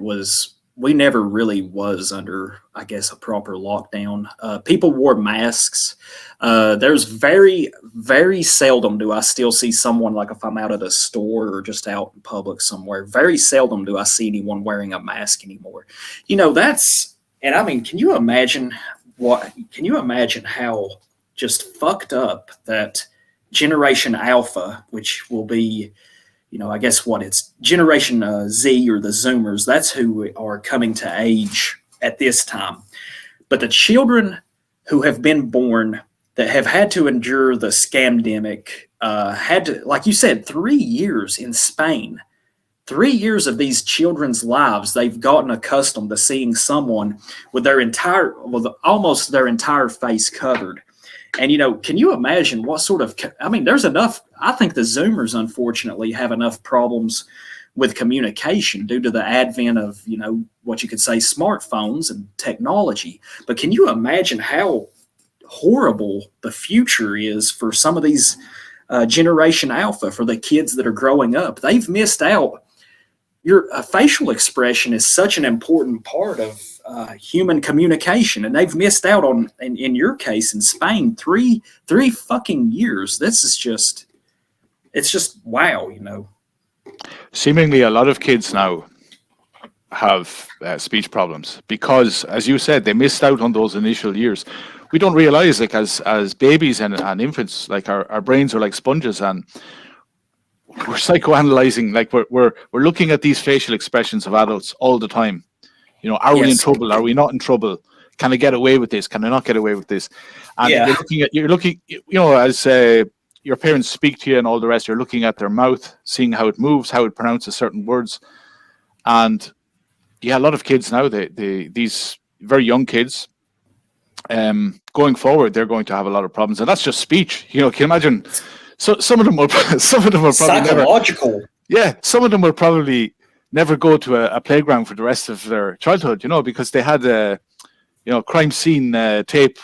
we never really was under, I guess, a proper lockdown. People wore masks. There's very, very seldom do I still see someone, like if I'm out at a store or just out in public somewhere. Very seldom do I see anyone wearing a mask anymore. And I mean, can you imagine what? Can you imagine how just fucked up that Generation Alpha, which will be, I guess what it's Generation Z or the Zoomers, that's who are coming to age at this time. But the children who have been born that have had to endure the scamdemic had to, like you said, 3 years in Spain. 3 years of these children's lives, they've gotten accustomed to seeing someone with almost their entire face covered. And, can you imagine what sort of, I mean, there's enough, I think the Zoomers, unfortunately, have enough problems with communication due to the advent of, what you could say, smartphones and technology. But can you imagine how horrible the future is for some of these Generation Alpha, for the kids that are growing up? They've missed out. Your facial expression is such an important part of human communication, and they've missed out on, in your case in Spain, three fucking years. It's just wow. Seemingly, a lot of kids now have speech problems because, as you said, they missed out on those initial years. We don't realize, like, as babies and infants, like our brains are like sponges, and we're psychoanalyzing, like we're looking at these facial expressions of adults all the time. Are we in Yes. trouble? Are we not in trouble? Can I get away with this? Can I not get away with this? And Yeah. you're looking, as your parents speak to you and all the rest, you're looking at their mouth, seeing how it moves, how it pronounces certain words. And yeah, a lot of kids now, these very young kids, going forward, they're going to have a lot of problems. And that's just speech. Can you imagine? So some of them will probably never. Psychological. Yeah, some of them will probably never go to a playground for the rest of their childhood, because they had crime scene tape,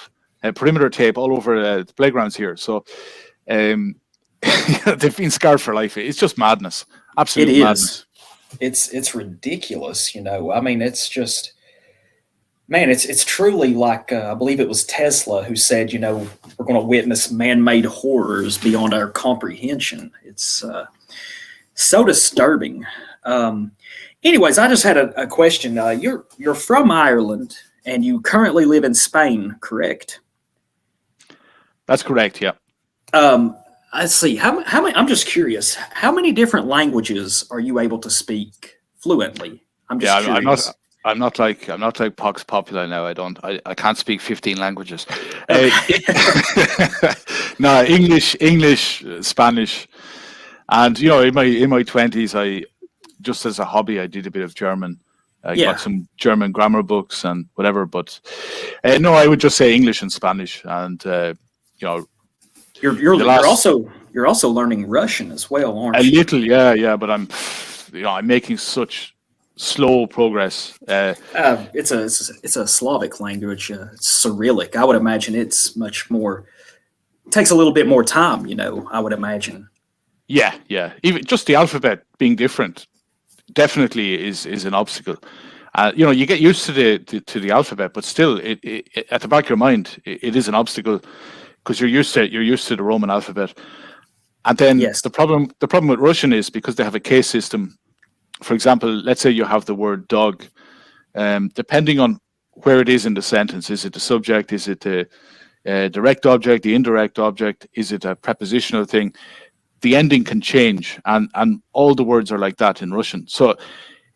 perimeter tape all over the playgrounds here. So they've been scarred for life. It's just madness, It absolute is. madness. It's ridiculous. I mean, it's just, man, it's truly like, I believe it was Tesla who said, we're going to witness man-made horrors beyond our comprehension. It's so disturbing. Anyways, I just had a question. You're from Ireland, and you currently live in Spain, correct? That's correct. Yeah. Um, I see. How many? I'm just curious. How many different languages are you able to speak fluently? I'm Yeah. just I'm not. curious. I'm not like Pox Populi now. I can't speak 15 languages. Okay. No, English, Spanish, and in my 20s, I just as a hobby, I did a bit of German. I got Yeah, some German grammar books and whatever. But no, I would just say English and Spanish, and you know, in the you're last also learning Russian as well, a aren't you? little, yeah. But I'm making such slow progress. It's a Slavic language, it's Cyrillic. I would imagine it's much more. It takes a little bit more time, I would imagine. Yeah. Even just the alphabet being different definitely is an obstacle. You get used to the alphabet, but still, it at the back of your mind, it is an obstacle because you're used to the Roman alphabet. And then Yes. the problem with Russian is because they have a case system. For example, let's say you have the word dog. Depending on where it is in the sentence, is it the subject? Is it the direct object? The indirect object? Is it a prepositional thing? The ending can change, and all the words are like that in Russian. So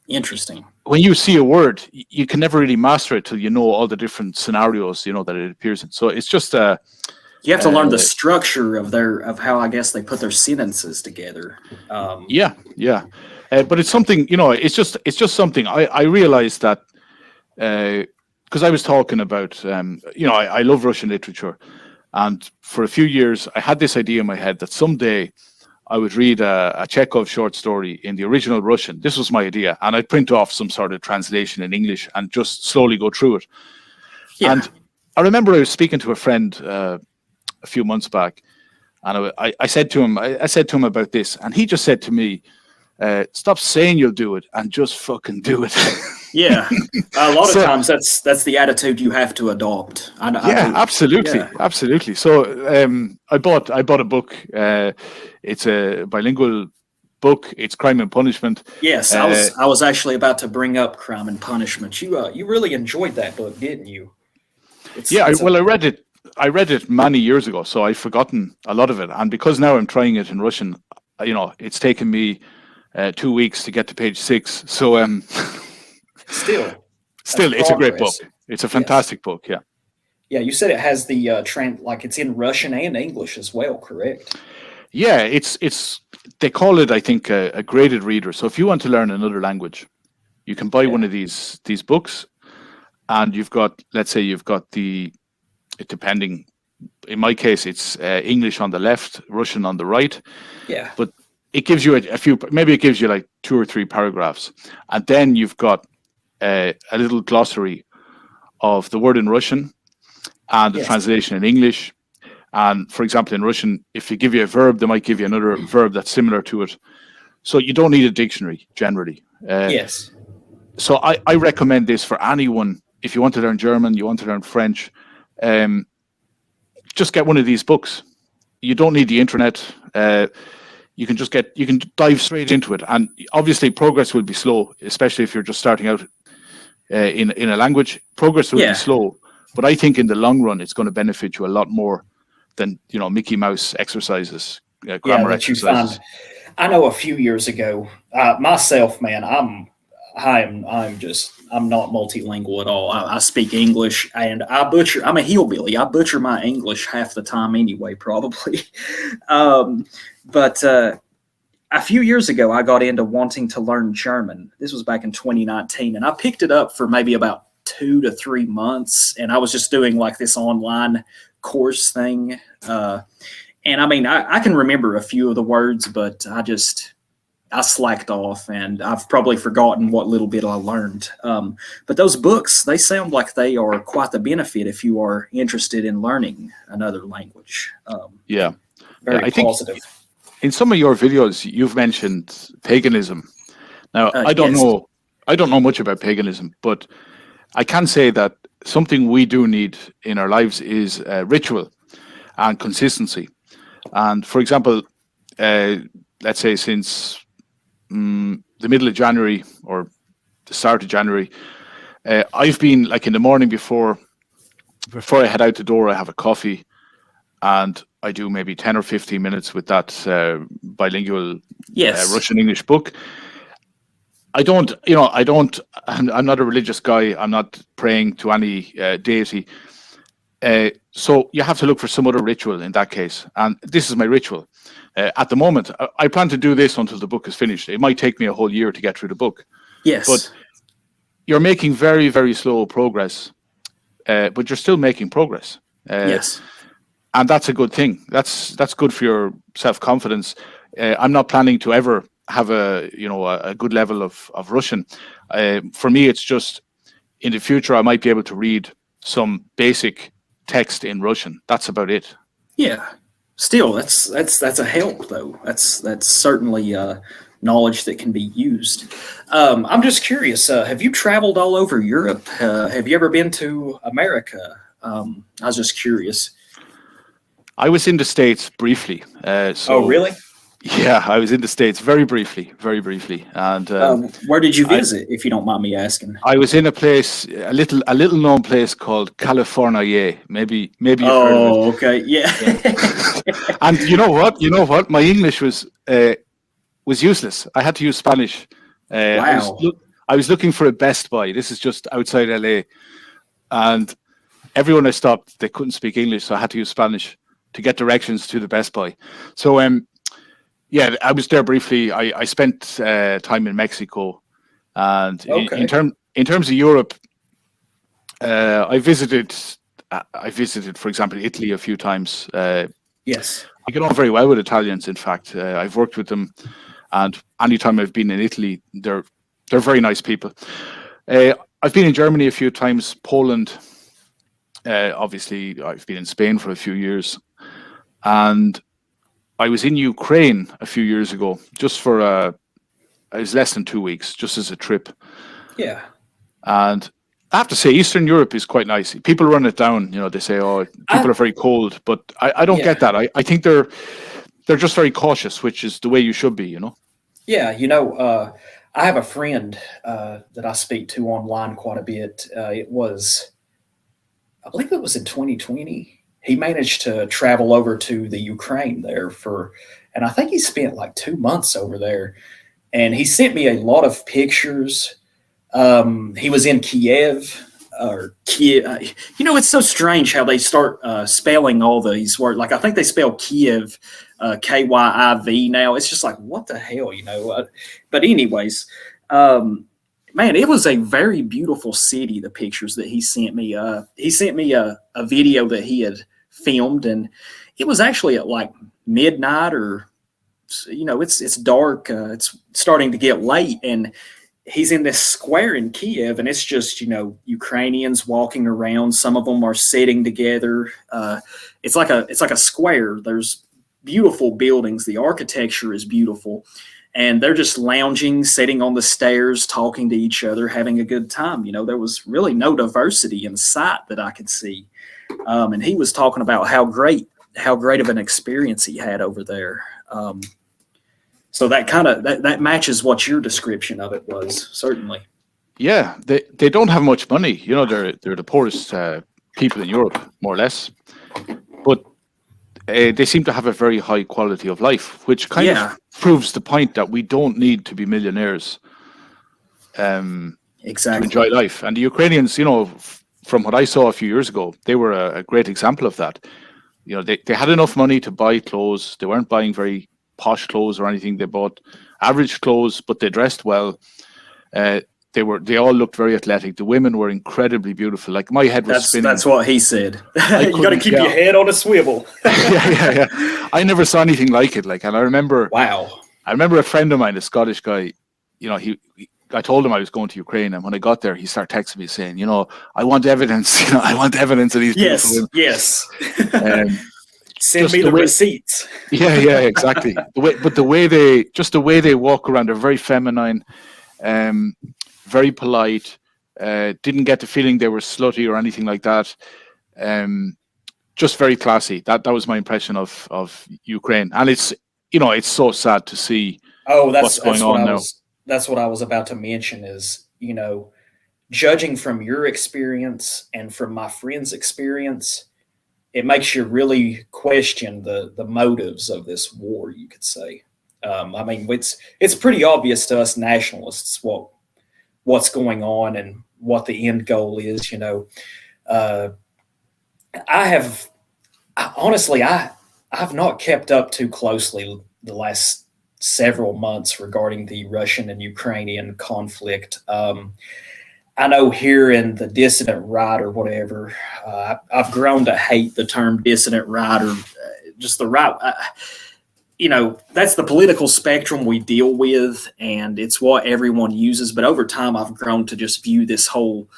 Interesting. when you see a word, you can never really master it till you know all the different scenarios that it appears in. So it's just You have to learn the uh, structure of how, I guess, they put their sentences together. yeah. But it's something, it's just something I realized that because I was talking about, I love Russian literature, and for a few years I had this idea in my head that someday I would read a Chekhov short story in the original Russian. This was my idea, and I'd print off some sort of translation in English and just slowly go through it. Yeah. And I remember I was speaking to a friend a few months back, and I said to him, I said to him about this, and he just said to me, "Stop saying you'll do it and just fucking do it." Yeah. A lot of So times that's the attitude you have to adopt. I yeah, know. absolutely, Yeah. absolutely. So I bought a book. It's a bilingual book. It's Crime and Punishment. Yes, Uh, I was actually about to bring up Crime and Punishment. You really enjoyed that book, didn't you? yeah, It's a well, I read it. I read it many years ago, so I've forgotten a lot of it. And because now I'm trying it in Russian, it's taken me 2 weeks to get to page 6. So still that's still, it's a great book. progress. It's a Yes. fantastic book. Yeah. Yeah, you said it has the like it's in Russian and English as well, correct? Yeah, it's they call it, I think, a graded reader. So if you want to learn another language, you can buy one Yeah. of these books, and let's say you've got depending. In my case, it's English on the left, Russian on the right, Yeah. but it gives you a few. Maybe it gives you like 2 or 3 paragraphs, and then you've got a little glossary of the word in Russian and the Yes. translation in English. And for example, in Russian, if they give you a verb, they might give you another verb that's similar to it. So you don't need a dictionary generally. Yes. So I recommend this for anyone. If you want to learn German, you want to learn French, um, just get one of these books. You don't need the internet. You can dive straight into it. And obviously, progress will be slow, especially if you're just starting out in a language. Progress will be Yeah. slow, but I think in the long run, it's going to benefit you a lot more than Mickey Mouse exercises, Yeah, grammar that you find. exercises. I know a few years ago, myself, man, I'm not multilingual at all. I speak English and I'm a hillbilly. I butcher my English half the time anyway, probably. um, but a few years ago, I got into wanting to learn German. This was back in 2019, and I picked it up for maybe about 2 to 3 months, and I was just doing like this online course thing. And I mean, I can remember a few of the words, but I slacked off, and I've probably forgotten what little bit I learned. But those books, they sound like they are quite the benefit if you are interested in learning another language. Yeah, yeah. Very I think positive. in some of your videos, you've mentioned paganism. Now, Yes. I don't know much about paganism, but I can say that something we do need in our lives is ritual and consistency. And for example, uh, let's say since the middle of January or the start of January, I've been like in the morning before I head out the door, I have a coffee, and I do maybe 10 or 15 minutes with that bilingual Yes. Russian English book. I'm not a religious guy. I'm not praying to any deity. So you have to look for some other ritual in that case. And this is my ritual. At the moment, I plan to do this until the book is finished. It might take me a whole year to get through the book, but Yes. you're making very, very slow progress, but you're still making progress. Yes. And that's a good thing. That's good for your self-confidence. I'm not planning to ever have a good level of Russian. For me, it's just in the future I might be able to read some basic text in Russian. That's about it. Yeah. Still, that's a help though. That's certainly knowledge that can be used. I'm just curious. Have you traveled all over Europe? Have you ever been to America? I was just curious. I was in the States briefly. Oh, So really? yeah, I was in the States very briefly, and Where did you I visit, if you don't mind me asking? I was in a little known place called California. Maybe you've heard of it. Oh, okay. Yeah. Yeah. And you know what? My English was useless. I had to use Spanish. Wow. I was looking for a Best Buy. This is just outside LA, and everyone I stopped, they couldn't speak English, so I had to use Spanish to get directions to the Best Buy. So yeah, I was there briefly. I spent time in Mexico, and Okay. in terms of Europe, I visited. For example, Italy a few times. Yes. I get on very well with Italians. In fact, I've worked with them, and anytime I've been in Italy, they're very nice people. I've been in Germany a few times, Poland. Obviously, I've been in Spain for a few years, and I was in Ukraine a few years ago, just for it was less than 2 weeks, just as a trip. Yeah. And I have to say, Eastern Europe is quite nice. People run it down. They say, "Oh, people I are very cold," but I don't yeah. get that. I think they're just very cautious, which is the way you should be. Yeah, I have a friend that I speak to online quite a bit. I believe it was in 2020. He managed to travel over to the Ukraine there and I think he spent like 2 months over there. And he sent me a lot of pictures. He was in Kiev or Kiev. It's so strange how they start spelling all these words. Like I think they spell Kiev, Kyiv now. It's just like what the hell. But anyways, man, it was a very beautiful city. The pictures that he sent me a video that he had filmed, and it was actually at like midnight or it's dark. It's starting to get late, and he's in this square in Kiev, and it's just Ukrainians walking around. Some of them are sitting together. It's like a square. There's beautiful buildings. The architecture is beautiful, and they're just lounging, sitting on the stairs, talking to each other, having a good time. There was really no diversity in sight that I could see, and he was talking about how great of an experience he had over there. So that kind of that matches what your description of it was, certainly. Yeah, they don't have much money. They're the poorest people in Europe, more or less. But they seem to have a very high quality of life, which kind Yeah, of proves the point that we don't need to be millionaires to exactly. enjoy life. And the Ukrainians, from what I saw a few years ago, they were a great example of that. They had enough money to buy clothes. They weren't buying very posh clothes or anything. They bought average clothes, but they dressed well. They all looked very athletic. The women were incredibly beautiful. Like my head was spinning. That's what he said. I You got to couldn't. keep your Yeah, head on a swivel. yeah. I never saw anything like it. And I remember Wow. a friend of mine, a Scottish guy. I told him I was going to Ukraine, and when I got there, he started texting me saying, "I want evidence. I want evidence of these beautiful women." Yes. Um, Send just me the the way, receipts. yeah, exactly. The way they walk around, they're very feminine, very polite. Didn't get the feeling they were slutty or anything like that. Just very classy. That was my impression of Ukraine, and it's so sad to see Oh, what's going on now. that's what I was about to mention is, judging from your experience and from my friend's experience, it makes you really question the motives of this war, you could say. I mean, it's pretty obvious to us nationalists what's going on and what the end goal is. Uh, I have honestly, I've not kept up too closely the last several months regarding the Russian and Ukrainian conflict. I know here in the dissident right or whatever, I've grown to hate the term dissident right or just the right. That's the political spectrum we deal with, and it's what everyone uses. But over time, I've grown to just view this whole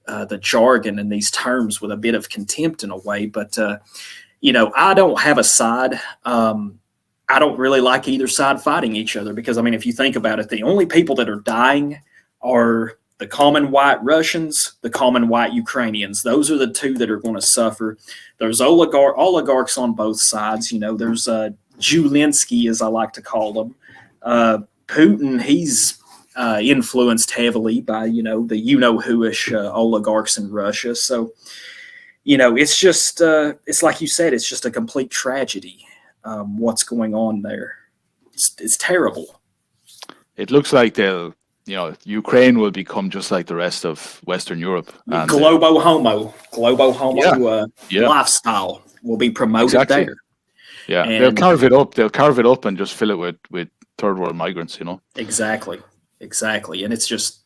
the jargon and these terms with a bit of contempt in a way. But I don't have a side. I don't really like either side fighting each other because, I mean, if you think about it, the only people that are dying are the common white Russians, the common white Ukrainians. Those are the two that are going to suffer. There's oligarchs on both sides. There's Julinsky, as I like to call them. Putin, he's influenced heavily by, the you-know-who-ish oligarchs in Russia. So, it's just, it's like you said, it's just a complete tragedy, what's going on there. It's terrible. It looks like Ukraine will become just like the rest of Western Europe. And, Globo homo yeah. lifestyle will be promoted exactly. there. Yeah, and they'll carve it up. They'll carve it up and just fill it with third world migrants. Exactly. And it's just,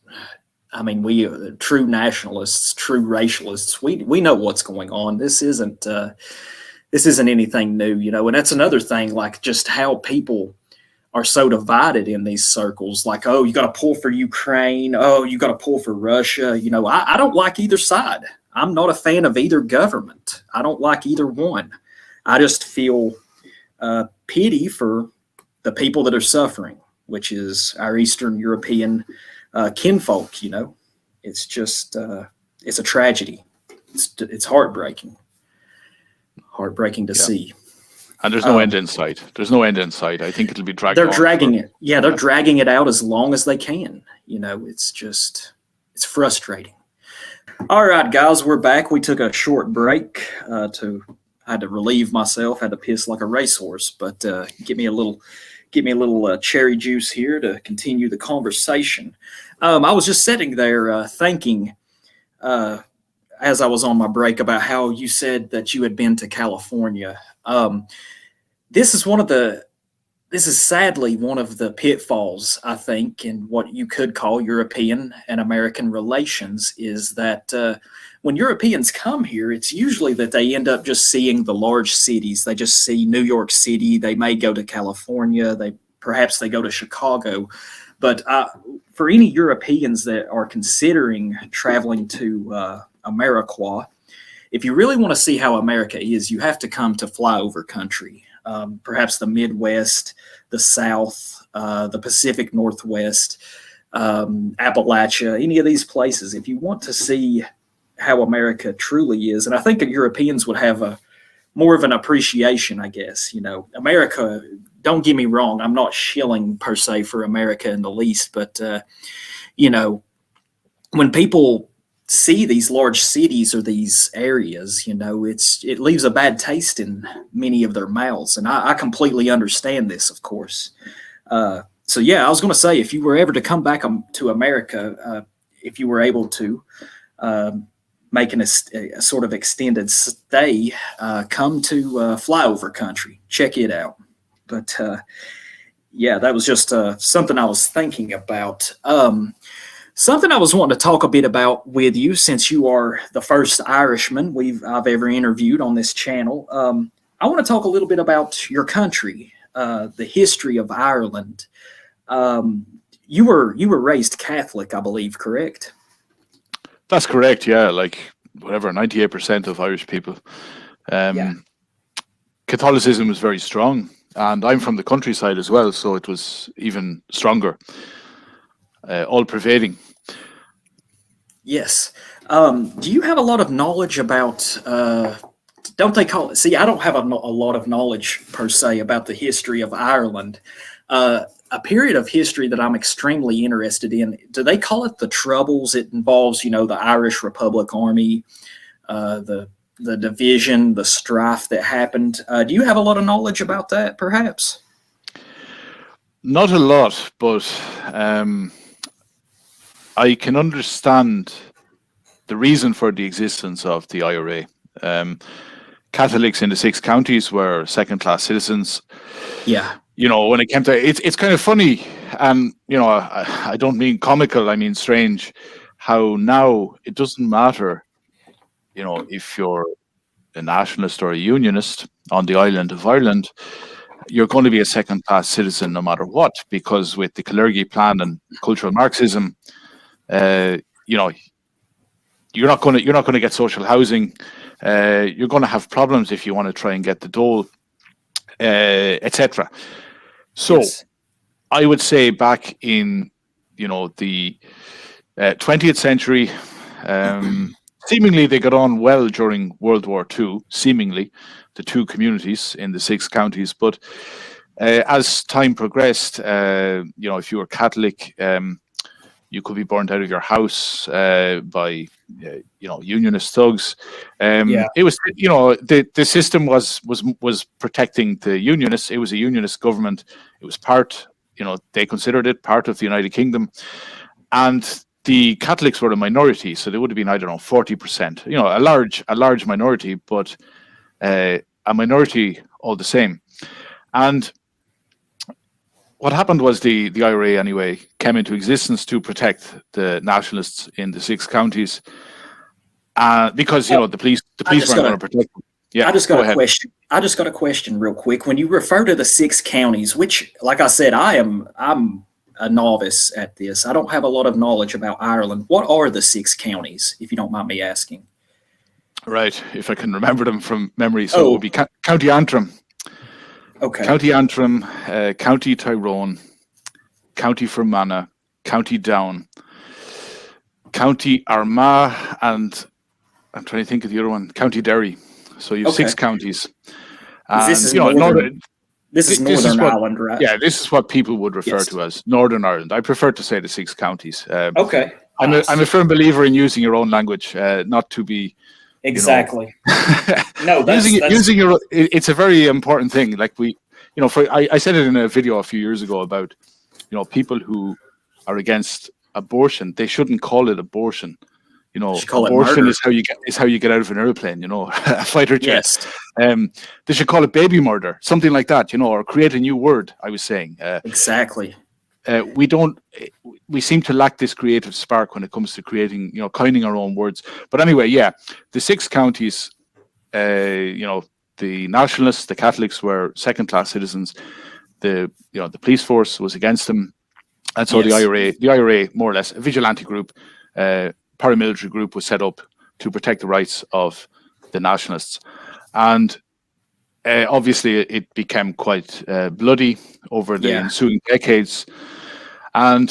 I mean, we true nationalists, true racialists, we know what's going on. This isn't anything new, and that's another thing, like just how people are so divided in these circles. Like, oh, you got to pull for Ukraine. Oh, you got to pull for Russia. I don't like either side. I'm not a fan of either government. I don't like either one. I just feel pity for the people that are suffering, which is our Eastern European kinfolk. It's just it's a tragedy. It's heartbreaking to see. And there's no end in sight. There's no end in sight. I think it'll be dragged. They're dragging it. Yeah, they're dragging it out as long as they can. It's frustrating. All right, guys, we're back. We took a short break I had to relieve myself. Had to piss like a racehorse, but give me a little cherry juice here to continue the conversation. I was just sitting there thinking, as I was on my break, about how you said that you had been to California. This is sadly one of the pitfalls, I think, in what you could call European and American relations, is that when Europeans come here, it's usually that they end up just seeing the large cities. They just see New York City. They may go to California. Perhaps they go to Chicago. But for any Europeans that are considering traveling to America, if you really want to see how America is, you have to come to flyover country. Perhaps the Midwest, the South, the Pacific Northwest, Appalachia, any of these places. If you want to see how America truly is, and I think that Europeans would have more of an appreciation, I guess. America, don't get me wrong, I'm not shilling per se for America in the least, but, when people see these large cities or these areas, it leaves a bad taste in many of their mouths. And I completely understand this, of course. So yeah, I was going to say, if you were ever to come back to America, if you were able to make a sort of extended stay, come to flyover country, check it out. But yeah, that was just something I was thinking about. Something I was wanting to talk a bit about with you, since you are the first Irishman I've ever interviewed on this channel. I want to talk a little bit about your country, the history of Ireland. You were raised Catholic, I believe, correct? That's correct. Yeah, like whatever, 98% of Irish people. Catholicism was very strong, and I'm from the countryside as well, so it was even stronger, all pervading. Yes. Do you have a lot of knowledge about, don't they call it, see, I don't have a lot of knowledge per se about the history of Ireland. a period of history that I'm extremely interested in. Do they call it the Troubles? It involves, the Irish Republic Army, the division, the strife that happened. Do you have a lot of knowledge about that, perhaps? Not a lot, but I can understand the reason for the existence of the IRA. Catholics in the 6 counties were second-class citizens. Yeah. When it came to it's kind of funny, and I don't mean comical, I mean strange, how now it doesn't matter, if you're a nationalist or a unionist on the island of Ireland, you're going to be a second-class citizen no matter what, because with the Kalergi Plan and cultural Marxism, you're not going to get social housing. You're going to have problems if you want to try and get the dole, etc. So, yes. I would say back in the 20th century, seemingly they got on well during World War II. Seemingly, the 2 communities in the 6 counties, but as time progressed, if you were Catholic, you could be burned out of your house by unionist thugs. It was the system was protecting the unionists. It was a unionist government. It was part, they considered it part of the United Kingdom, and the Catholics were a minority, so they would have been, I don't know, 40%. A large minority, but a minority all the same. And what happened was the IRA anyway came into existence to protect the nationalists in the 6 counties, because the police weren't going to protect them. Yeah, I just got a question. I just got a question real quick. When you refer to the 6 counties, which, like I said, I'm a novice at this. I don't have a lot of knowledge about Ireland. What are the 6 counties, if you don't mind me asking? Right, if I can remember them from memory. So it would be County Antrim. Okay. County Antrim, County Tyrone, County Fermanagh, County Down, County Armagh, and I'm trying to think of the other one, County Derry. So you have 6 counties. This is Northern Ireland, right? Yeah, this is what people would refer to as Northern Ireland. I prefer to say the 6 counties. Okay. I'm a firm believer in using your own language, not to be exactly. It's a very important thing. Like I said it in a video a few years ago about people who are against abortion. They shouldn't call it abortion. Abortion is how you get out of an airplane. A fighter jet. Yes. They should call it baby murder, something like that. Or create a new word. I was saying exactly. We seem to lack this creative spark when it comes to creating, coining our own words. But anyway, the 6 counties, the nationalists, the Catholics were second-class citizens. The police force was against them, and so the IRA, more or less, a vigilante group, paramilitary group, was set up to protect the rights of the nationalists. And obviously, it became quite bloody over the ensuing decades. And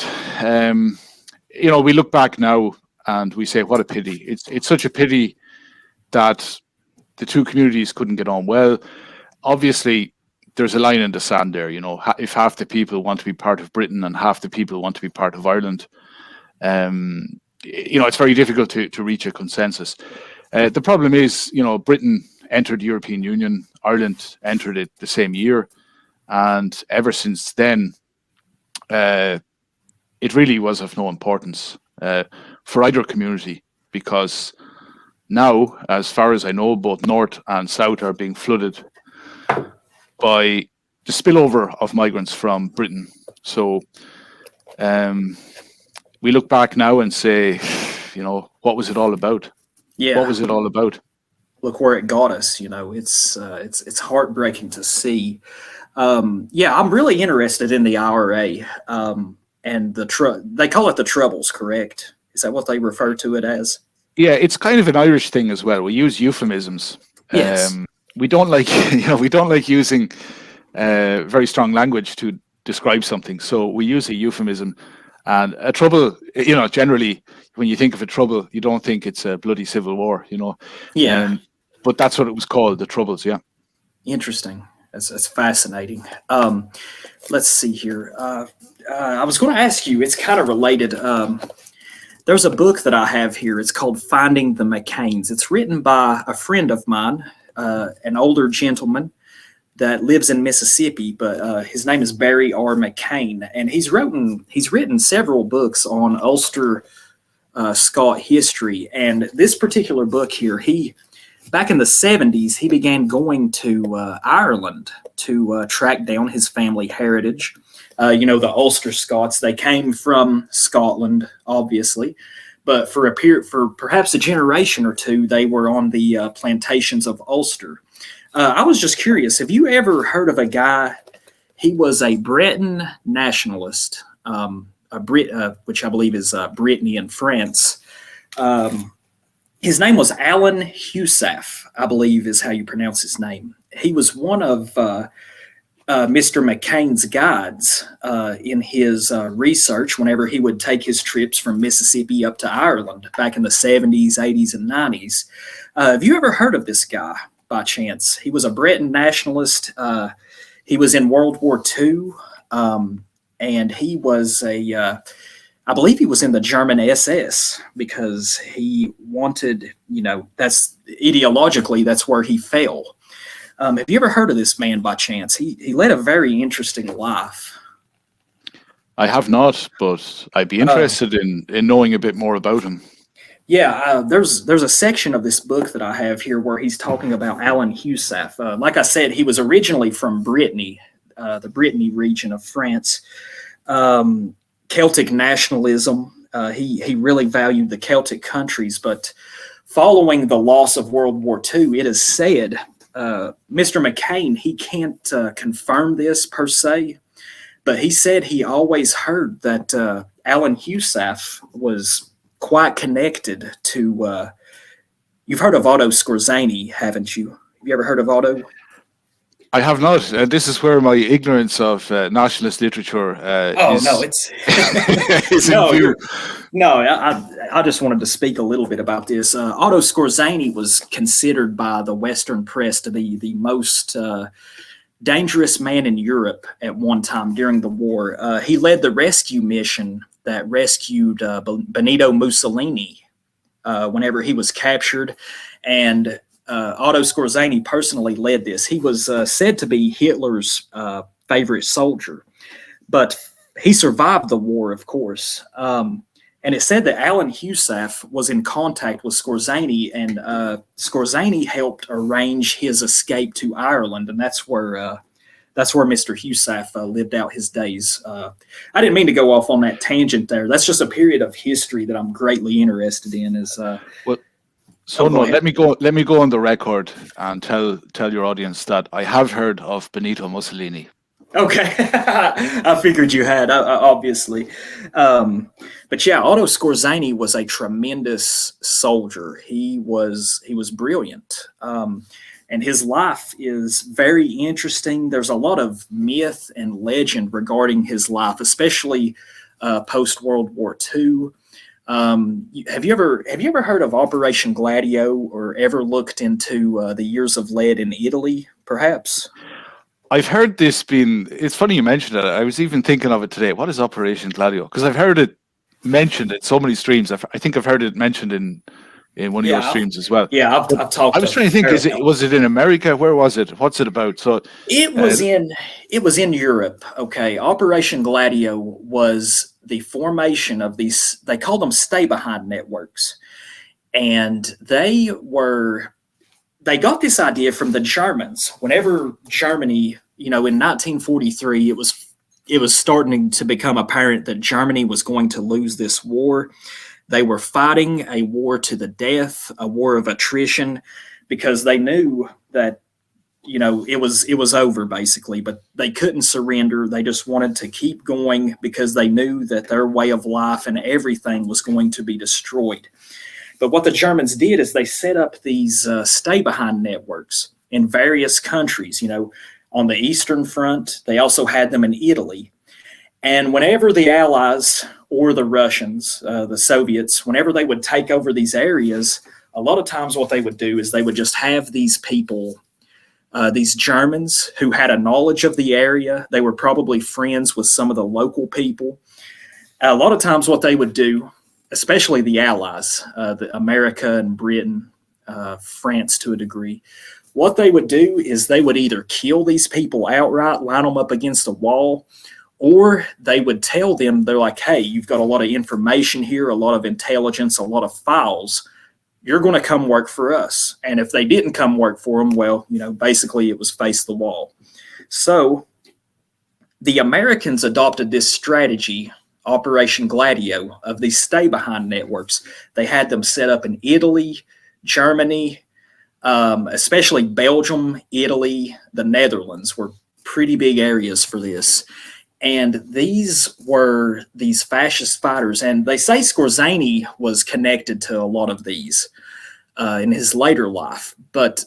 we look back now and we say, what a pity. It's such a pity that the 2 communities couldn't get on well. Obviously, there's a line in the sand there. If half the people want to be part of Britain and half the people want to be part of Ireland, it's very difficult to reach a consensus. The problem is, Britain entered the European Union, Ireland entered it the same year, and ever since then, it really was of no importance for either community, because now, as far as I know, both North and South are being flooded by the spillover of migrants from Britain. So we look back now and say, what was it all about? Yeah. What was it all about? Look where it got us. It's heartbreaking to see. I'm really interested in the IRA, and they call it the Troubles, correct? Is that what they refer to it as? Yeah, it's kind of an Irish thing as well. We use euphemisms. Yes. We don't like, we don't like using very strong language to describe something. So we use a euphemism. And a trouble, generally, when you think of a trouble, you don't think it's a bloody civil war, Yeah. But that's what it was called, the Troubles, yeah. Interesting. That's fascinating. Let's see here. I was going to ask you, it's kind of related. There's a book that I have here. It's called Finding the McCains. It's written by a friend of mine, an older gentleman that lives in Mississippi, but his name is Barry R. McCain, and he's written several books on Ulster Scot history. And this particular book here, back in the 70s, he began going to Ireland to track down his family heritage. The Ulster Scots, they came from Scotland, obviously, but for perhaps a generation or two, they were on the plantations of Ulster. I was just curious, have you ever heard of a guy? He was a Breton nationalist, which I believe is Brittany in France. His name was Alan Husaf, I believe is how you pronounce his name. He was one of Mr. McCain's guides in his research whenever he would take his trips from Mississippi up to Ireland back in the 70s, 80s, and 90s. Have you ever heard of this guy by chance? He was a Breton nationalist. He was in World War II, and he was I believe he was in the German SS because he wanted, that's ideologically, that's where he fell. Have you ever heard of this man by chance? He led a very interesting life. I have not, but I'd be interested in knowing a bit more about him. Yeah, there's a section of this book that I have here where he's talking about Alan Husaf. Like I said, he was originally from Brittany, the Brittany region of France. Celtic nationalism. He really valued the Celtic countries, but following the loss of World War II, it is said, Mr. McCain, he can't confirm this per se, but he said he always heard that Alan Husaf was quite connected to, you've heard of Otto Skorzeny, haven't you? Have you ever heard of Otto? I have not. This is where my ignorance of nationalist literature is. No, it's is no, in view. I just wanted to speak a little bit about this. Otto Skorzeny was considered by the Western press to be the most dangerous man in Europe at one time during the war. He led the rescue mission that rescued Benito Mussolini whenever he was captured, and Otto Skorzeny personally led this. He was said to be Hitler's favorite soldier, but he survived the war, of course. And it said that Alan Husaf was in contact with Skorzeny, and Skorzeny helped arrange his escape to Ireland, and that's where Mr. Husaf lived out his days. I didn't mean to go off on that tangent there. That's just a period of history that I'm greatly interested in. Let me go on the record and tell your audience that I have heard of Benito Mussolini. Okay, I figured you had, obviously. But yeah, Otto Skorzeny was a tremendous soldier. He was brilliant. And his life is very interesting. There's a lot of myth and legend regarding his life, especially post World War II. Have you ever heard of Operation Gladio, or ever looked into the years of lead in Italy, perhaps? I've heard this it's funny you mentioned it. I was even thinking of it today. What is Operation Gladio? Because I've heard it mentioned in so many streams. I think I've heard it mentioned in one of your streams as well. Yeah, I've talked. I was trying to think. Was it in America? Where was it? What's it about? So it was in Europe. Okay, Operation Gladio was the formation of these. They call them stay behind networks, and they got this idea from the Germans. Whenever Germany, in 1943, it was starting to become apparent that Germany was going to lose this war. They were fighting a war to the death, a war of attrition, because they knew that, it was over basically, but they couldn't surrender. They just wanted to keep going because they knew that their way of life and everything was going to be destroyed. But what the Germans did is they set up these stay-behind networks in various countries, on the Eastern Front. They also had them in Italy. And whenever the Allies or the Russians, the Soviets, whenever they would take over these areas, a lot of times what they would do is they would just have these people These Germans who had a knowledge of the area, they were probably friends with some of the local people. A lot of times what they would do, especially the Allies, the America and Britain, France to a degree, what they would do is they would either kill these people outright, line them up against a wall, or they would tell them, they're like, hey, you've got a lot of information here, a lot of intelligence, a lot of files. You're going to come work for us. And if they didn't come work for them, well, basically it was face the wall. So the Americans adopted this strategy, Operation Gladio, of these stay-behind networks. They had them set up in Italy, Germany, especially Belgium, Italy, the Netherlands were pretty big areas for this. And these were these fascist fighters. And they say Skorzeny was connected to a lot of these in his later life. But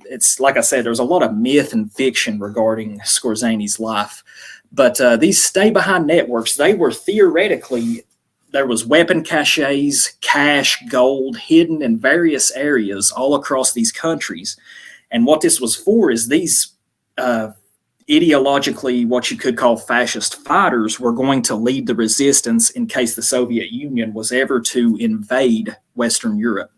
it's like I said, there's a lot of myth and fiction regarding Skorzeny's life. But these stay-behind networks, they were theoretically, there was weapon caches, cash, gold hidden in various areas all across these countries. And what this was for is these ideologically, what you could call fascist fighters, were going to lead the resistance in case the Soviet Union was ever to invade Western Europe.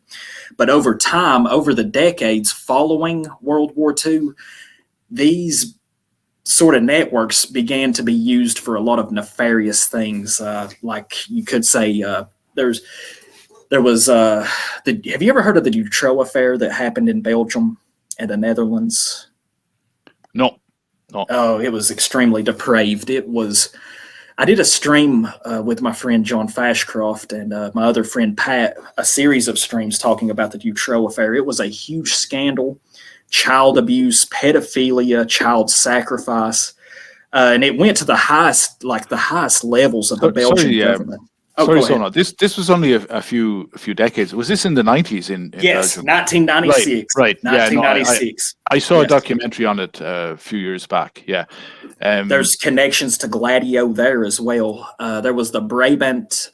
But over time, over the decades following World War II, these sort of networks began to be used for a lot of nefarious things. Like you could say, there was, have you ever heard of the Dutroux affair that happened in Belgium and the Netherlands? No. No. Oh, it was extremely depraved. I did a stream with my friend John Fashcroft and my other friend Pat, a series of streams talking about the Dutroux affair. It was a huge scandal. Child abuse, pedophilia, child sacrifice, and it went to the highest levels of the Belgian government. SoNo. This was only a few decades. Was this in the 90s in yes, Belgium? 1996. Right. 1996. I saw a documentary on it a few years back. Yeah. There's connections to Gladio there as well. There was the Brabant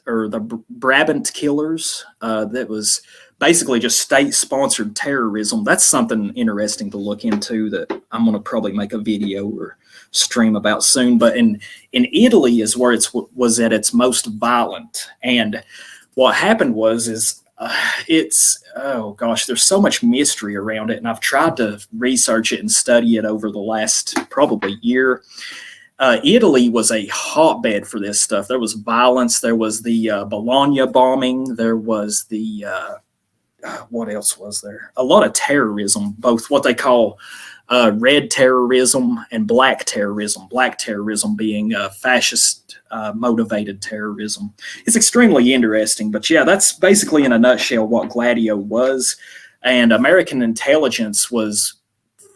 killers. That was basically just state-sponsored terrorism. That's something interesting to look into that I'm going to probably make a video or stream about soon. But in Italy is where it was at its most violent. And what happened was there's so much mystery around it. And I've tried to research it and study it over the last probably year. Italy was a hotbed for this stuff. There was violence. There was the Bologna bombing. There was the what else was there? A lot of terrorism, both what they call red terrorism and black terrorism. Black terrorism being fascist motivated terrorism. It's extremely interesting, but yeah, that's basically in a nutshell what Gladio was. And American intelligence was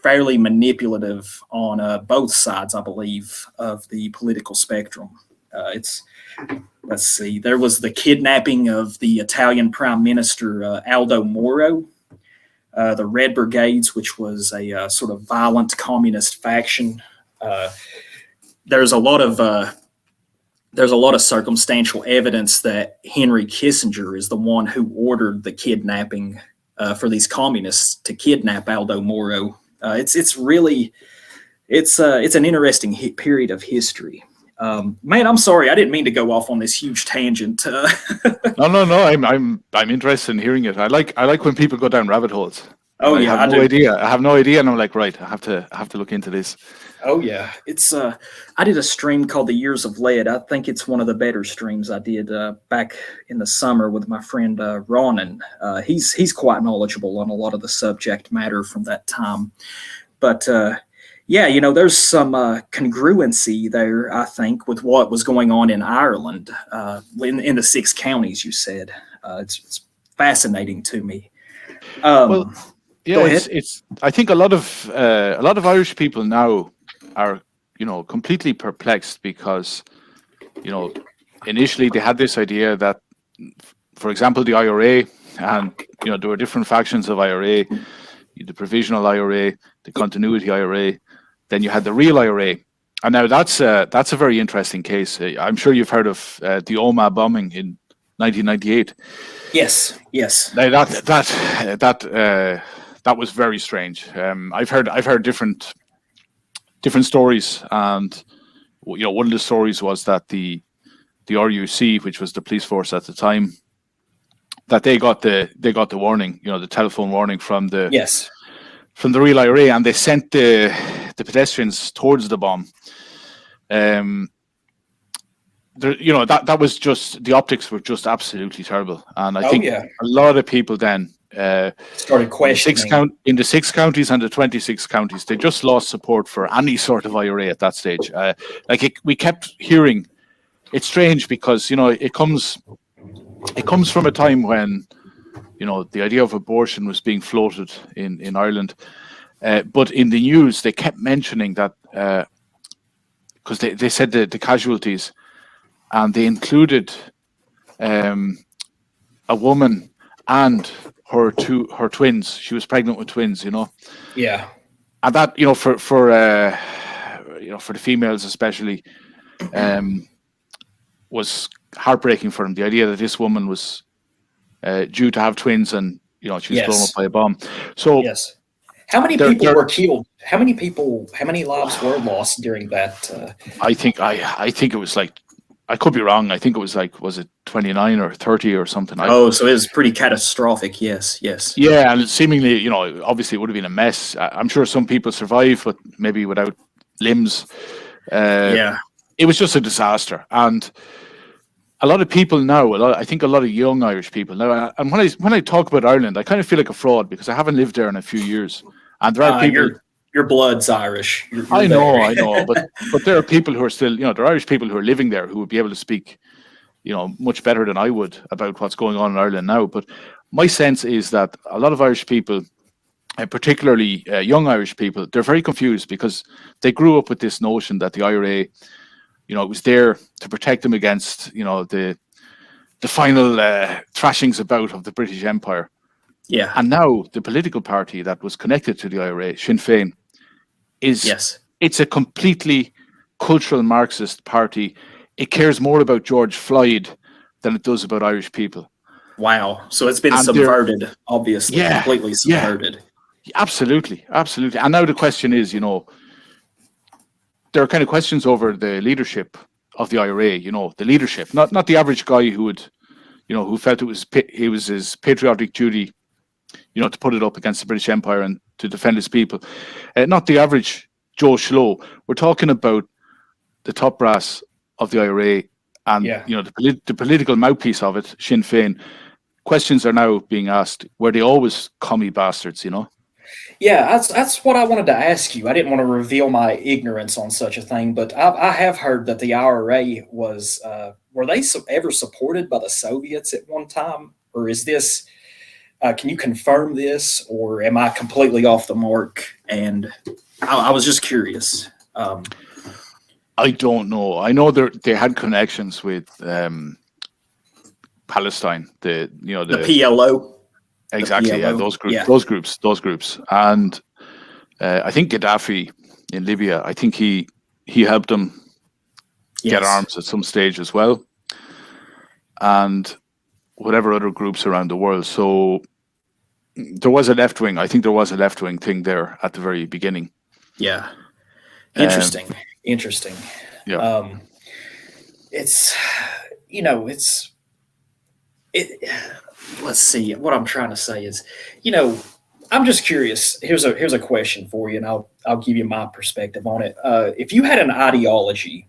fairly manipulative on both sides, I believe, of the political spectrum. Let's see, there was the kidnapping of the Italian Prime Minister Aldo Moro, the Red Brigades, which was a sort of violent communist faction. There's a lot of circumstantial evidence that Henry Kissinger is the one who ordered the kidnapping for these communists to kidnap Aldo Moro. It's an interesting period of history. Man, I'm sorry, I didn't mean to go off on this huge tangent. No. I'm interested in hearing it. I like when people go down rabbit holes. Oh yeah, I have no idea, and I'm like, right, I have to look into this. Oh yeah, it's I did a stream called The Years of Lead. I think it's one of the better streams I did back in the summer with my friend Ronan. He's quite knowledgeable on a lot of the subject matter from that time. But yeah, there's some congruency there, I think, with what was going on in Ireland in the 6 counties. You said it's fascinating to me. Well, yeah, it's. I think a lot of Irish people now are, completely perplexed because, initially they had this idea that, for example, the IRA, and there were different factions of IRA, the provisional IRA, the continuity IRA, then you had the real IRA, and now that's a very interesting case. I'm sure you've heard of the Omagh bombing in 1998. Yes. Now that was very strange. I've heard different stories, and one of the stories was that the RUC, which was the police force at the time, that they got the warning, the telephone warning from the Yes. real IRA, and they sent the pedestrians towards the bomb. That was just, the optics were just absolutely terrible, and I think a lot of people then started questioning in the 6 counties and the 26 counties. They just lost support for any sort of IRA at that stage. We kept hearing. It's strange because it comes from a time when the idea of abortion was being floated in Ireland, but in the news they kept mentioning that because they said the casualties, and they included a woman and her twins. She was pregnant with twins, Yeah. And that, for the females especially, was heartbreaking for them. The idea that this woman was due to have twins, and she was blown up by a bomb. So yes. How many people were killed? How many lives were lost during that? I think it was like, I could be wrong. I think it was like, was it 29 or 30 or something? So it was pretty catastrophic. Yes. Yeah, and seemingly, obviously it would have been a mess. I'm sure some people survived, but maybe without limbs. It was just a disaster. And a lot of people now, I think a lot of young Irish people now, and when I talk about Ireland, I kind of feel like a fraud because I haven't lived there in a few years. And there are people. Your blood's Irish. You're I know, but there are people who are still, there are Irish people who are living there who would be able to speak, much better than I would about what's going on in Ireland now. But my sense is that a lot of Irish people, and particularly young Irish people, they're very confused because they grew up with this notion that the IRA, it was there to protect them against, the final thrashings about of the British Empire. Yeah. And now the political party that was connected to the IRA, Sinn Féin, it's a completely cultural Marxist party. It cares more about George Floyd than it does about Irish people. Wow. So it's been subverted, obviously, completely subverted. Yeah, absolutely. And now the question is, there are kind of questions over the leadership of the IRA, the leadership, not the average guy who would, who felt it was his patriotic duty, to put it up against the British Empire and to defend his people. Not the average Joe Schlo. We're talking about the top brass of the IRA and the political mouthpiece of it, Sinn Féin. Questions are now being asked. Were they always commie bastards? Yeah, that's what I wanted to ask you. I didn't want to reveal my ignorance on such a thing, but I have heard that the IRA was were they ever supported by the Soviets at one time, or is this? Can you confirm this, or am I completely off the mark? And I was just curious. I don't know. I know they had connections with Palestine. The PLO. Exactly. Yeah, those groups. And I think Gaddafi in Libya. I think he helped them get arms at some stage as well, and whatever other groups around the world. So there was a left wing. I think there was a left wing thing there at the very beginning. Yeah. Interesting. Yeah. It's let's see. What I'm trying to say is, I'm just curious. Here's a question for you, and I'll give you my perspective on it. If you had an ideology,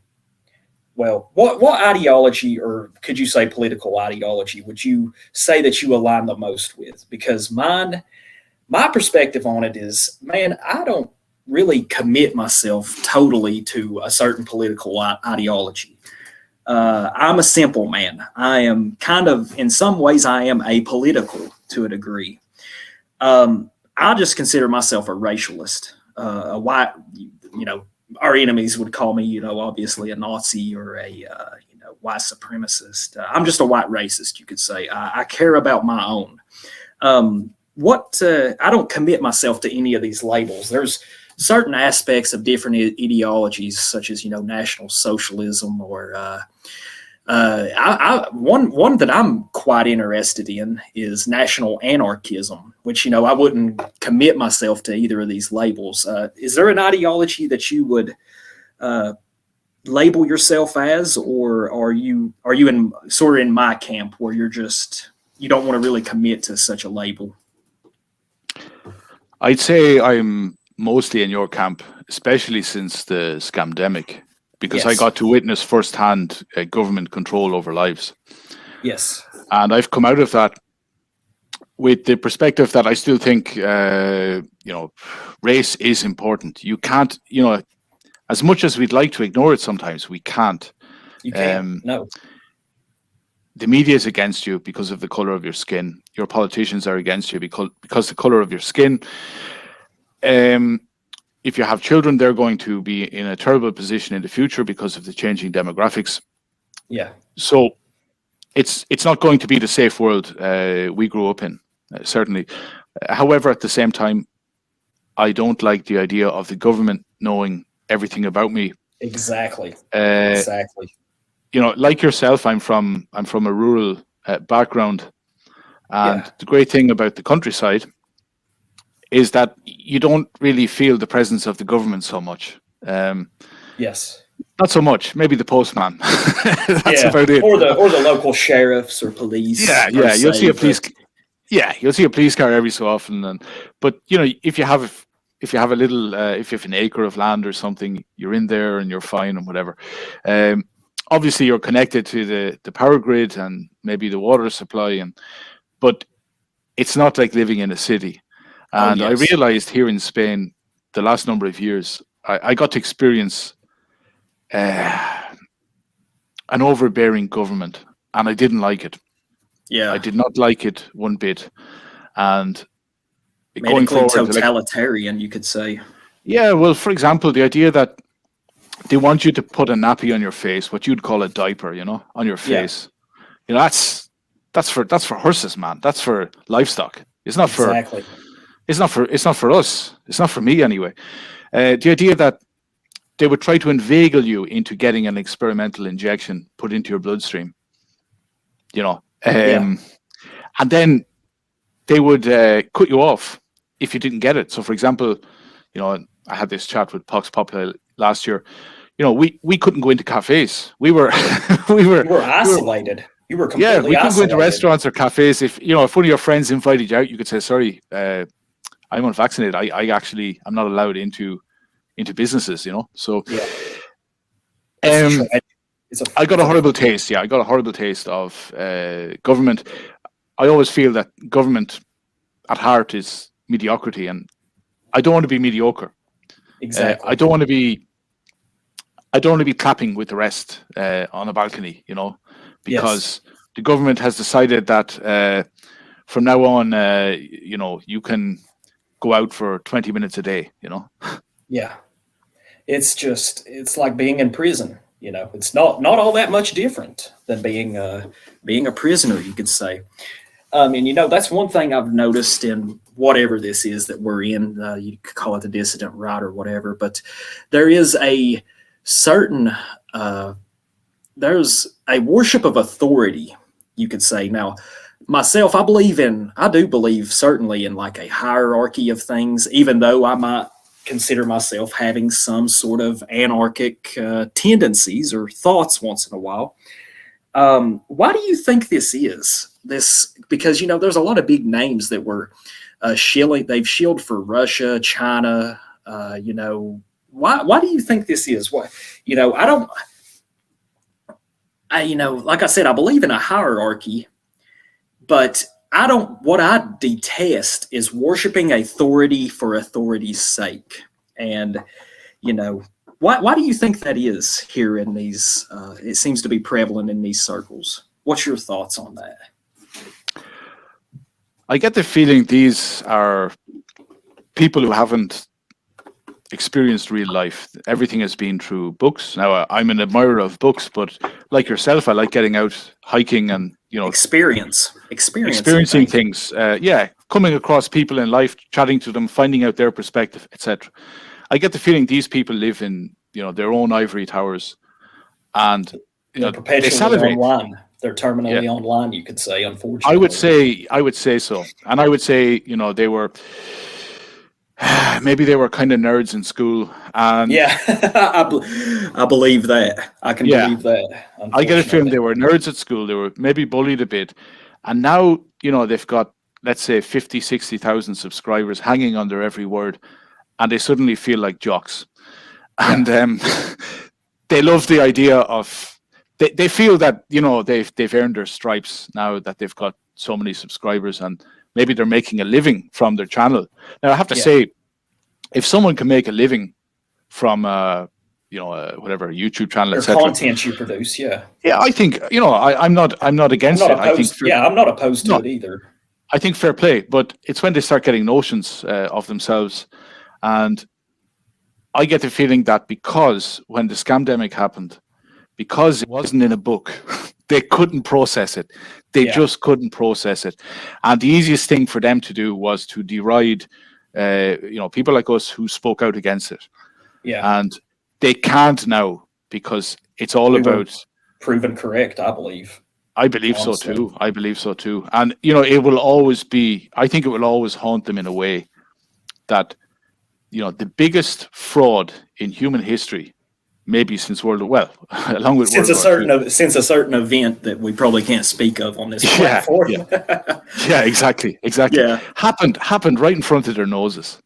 well, what ideology, or could you say political ideology, would you say that you align the most with? Because my perspective on it is, man, I don't really commit myself totally to a certain political ideology. I'm a simple man. I am kind of, in some ways, I am apolitical to a degree. I just consider myself a racialist, a white, our enemies would call me, obviously a Nazi or a, white supremacist. I'm just a white racist, you could say. I care about my own. I don't commit myself to any of these labels. There's certain aspects of different ideologies, such as, National Socialism or One that I'm quite interested in is national anarchism, which I wouldn't commit myself to either of these labels. Is there an ideology that you would label yourself as, or are you in sort of in my camp where you don't want to really commit to such a label? I'd say I'm mostly in your camp, especially since the scandemic, because I Yes. got to witness firsthand government control over lives. Yes. And I've come out of that with the perspective that I still think, race is important. You can't, as much as we'd like to ignore it sometimes, we can't. You can't. Um, No. the media is against you because of the color of your skin. Your politicians are against you because the color of your skin. If you have children, they're going to be in a terrible position in the future because of the changing demographics. Yeah. So it's not going to be the safe world we grew up in, certainly. However, at the same time, I don't like the idea of the government knowing everything about me. Exactly. Uh, Exactly. like yourself, I'm from a rural background, and Yeah. the great thing about the countryside is that you don't really feel the presence of the government so much. Yes. Not so much. Maybe the postman. That's Yeah. about it. Or the local sheriffs or police per Yeah. You'll see se, a police. but Yeah, you'll see a police car every so often. But if you have a little, if you have an acre of land or something, you're in there and you're fine and whatever. Um, Obviously, you're connected to the power grid and maybe the water supply, but it's not like living in a city. oh And I yes. realized here in Spain, the last number of years, I got to experience uh, an overbearing government, and I didn't like it. I Yeah. did not like it one bit. And going Medically forward, like, totalitarian, you could say. yeah, well, for example, the idea that they want you to put a nappy on your face, what you'd call a diaper, on your Yeah. face. That's for horses, man. That's for livestock. It's not for Exactly. it's not for us. It's not for me anyway. The idea that they would try to inveigle you into getting an experimental injection put into your bloodstream, you know, Yeah. um, and then they would cut you off if you didn't get it. So, for example, I had this chat with Pox Populi last year. We couldn't go into cafes. We were we were You were we were isolated. You were yeah, completely we couldn't go into isolated. restaurants or cafes. If one of your friends invited you out, you could say, "Sorry, I'm unvaccinated. I'm not allowed into businesses." So Yeah. It's um, tragic. It's a I got it's a a horrible taste. Yeah, I got a horrible taste of government. I always feel that government at heart is mediocrity, and I don't want to be mediocre. I exactly. don't want to be. I don't want to be clapping with the rest on a balcony, Yes. because the government has decided that from now on, you can go out for 20 minutes a day. Yeah. It's like being in prison. It's not all that much different than being a prisoner, you could say. And that's one thing I've noticed in whatever this is that we're in. You could call it the dissident right or whatever, but there is a certain there's a worship of authority, you could say. Now, myself, I do believe certainly in like a hierarchy of things, even though I might consider myself having some sort of anarchic tendencies or thoughts once in a while. Why do you think this is? Because there's a lot of big names that were shilling. They've shilled for Russia, China. Why do you think this is? Why? I don't. Like I said, I believe in a hierarchy, but I don't. What I detest is worshiping authority for authority's sake. And why do you think that is here in these? It seems to be prevalent in these circles. What's your thoughts on that? I get the feeling these are people who haven't experienced real life. Everything has been through books. Now, I'm an admirer of books, but like yourself, I like getting out hiking and Experiencing experiencing things. things. Coming across people in life, chatting to them, finding out their perspective, etc. I get the feeling these people live in their own ivory towers, and They're they perpetually salivate. online. They're Yeah, terminally online, you could say, I would unfortunately. say, so, and I would say, they were maybe they were kind of nerds in school, and Yeah, I believe that. I can yeah, believe that, I get a feeling unfortunately. they were nerds at school. They were maybe bullied a bit, and now they've got, let's say, 50, 60,000 subscribers hanging on their every word, and they suddenly feel like jocks, Yeah. and they love the idea of. They feel that they've earned their stripes now that they've got so many subscribers, and maybe they're making a living from their channel. Now I have to Yeah. say, if someone can make a living from whatever YouTube channel, Their etc., content you produce, yeah. yeah, I think I'm not I'm against not it. I think opposed. Yeah, I'm not opposed to no, it either. I think fair play, but it's when they start getting notions of themselves, and I get the feeling that because when the scandemic happened, because it wasn't in a book, they couldn't process it. They Yeah. just couldn't process it, and the easiest thing for them to do was to deride, people like us who spoke out against it, Yeah. and they can't now because it's all We were about. proven correct, I believe, I believe so honestly. too. I believe so too, and it will always be. I think it will always haunt them in a way that the biggest fraud in human history, maybe since along with World War II. Since a certain event that we probably can't speak of on this Yeah, platform. yeah, yeah, exactly. Yeah. Happened right in front of their noses,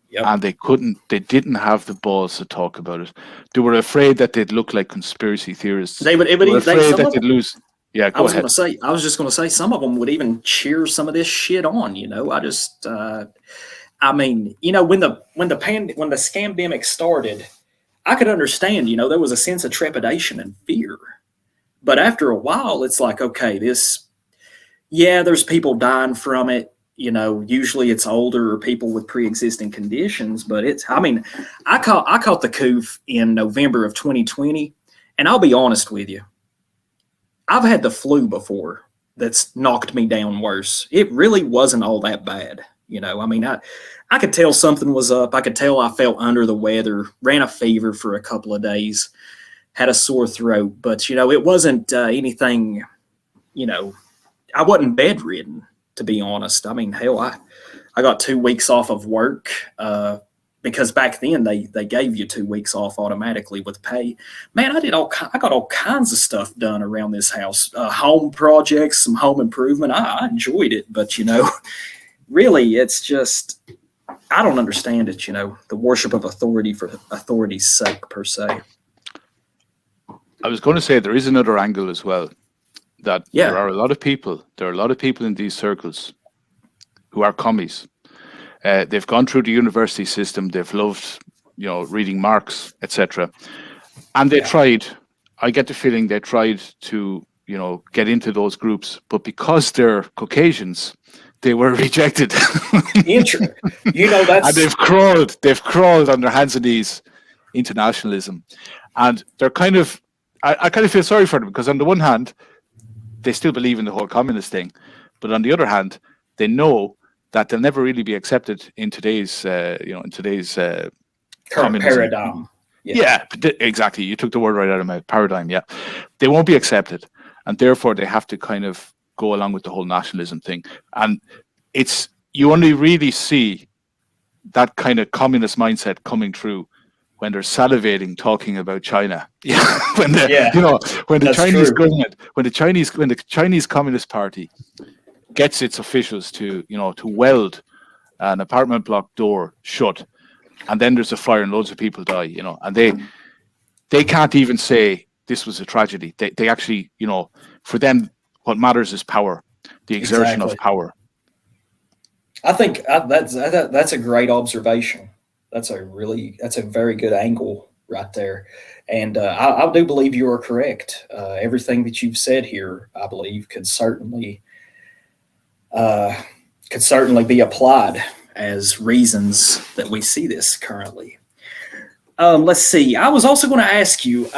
Yep. and they didn't have the balls to talk about it. They were afraid that they'd look like conspiracy theorists. They would. They were afraid Some that of they'd them. lose. Yeah, I go was going ahead. to say. I was just going to say some of them would even cheer some of this shit on. I just. I mean, when the scandemic started, I could understand. There was a sense of trepidation and fear, but after a while, it's like, okay, there's people dying from it. Usually it's older or people with pre-existing conditions, but I caught the coof in November of 2020, and I'll be honest with you, I've had the flu before that's knocked me down worse. It really wasn't all that bad. I could tell something was up. I could tell I felt under the weather, ran a fever for a couple of days, had a sore throat, but it wasn't anything, I wasn't bedridden, to be honest. I mean, hell, I got 2 weeks off of work because back then they gave you 2 weeks off automatically with pay. Man, I got all kinds of stuff done around this house, home projects, some home improvement. I enjoyed it, but really, it's just I don't understand it. The worship of authority for authority's sake, per se. I was going to say there is another angle as well. That Yeah. there are a lot of people in these circles who are commies. They've gone through the university system. They've loved, reading Marx, etc. And they tried. I get the feeling they tried to, get into those groups, but because they're Caucasians, they were rejected. That's and they've crawled on their hands and knees into nationalism, and they're kind of. I kind of feel sorry for them because on the one hand, they still believe in the whole communist thing, but on the other hand, they know that they'll never really be accepted in today's, current communism. paradigm. Yeah, exactly. You took the word right out of my paradigm. Yeah, they won't be accepted, and therefore they have to kind of go along with the whole nationalism thing. And you only really see that kind of communist mindset coming through when they're salivating talking about China. Yeah, when the Chinese government, when the Chinese Communist Party gets its officials to weld an apartment block door shut, and then there's a fire and loads of people die, and they can't even say this was a tragedy. They actually, for them, what matters is power, the exertion of power. I think that's a great observation. That's a very good angle right there, and I do believe you are correct. Everything that you've said here, I believe, could certainly be applied as reasons that we see this currently. Let's see. I was also going to ask you.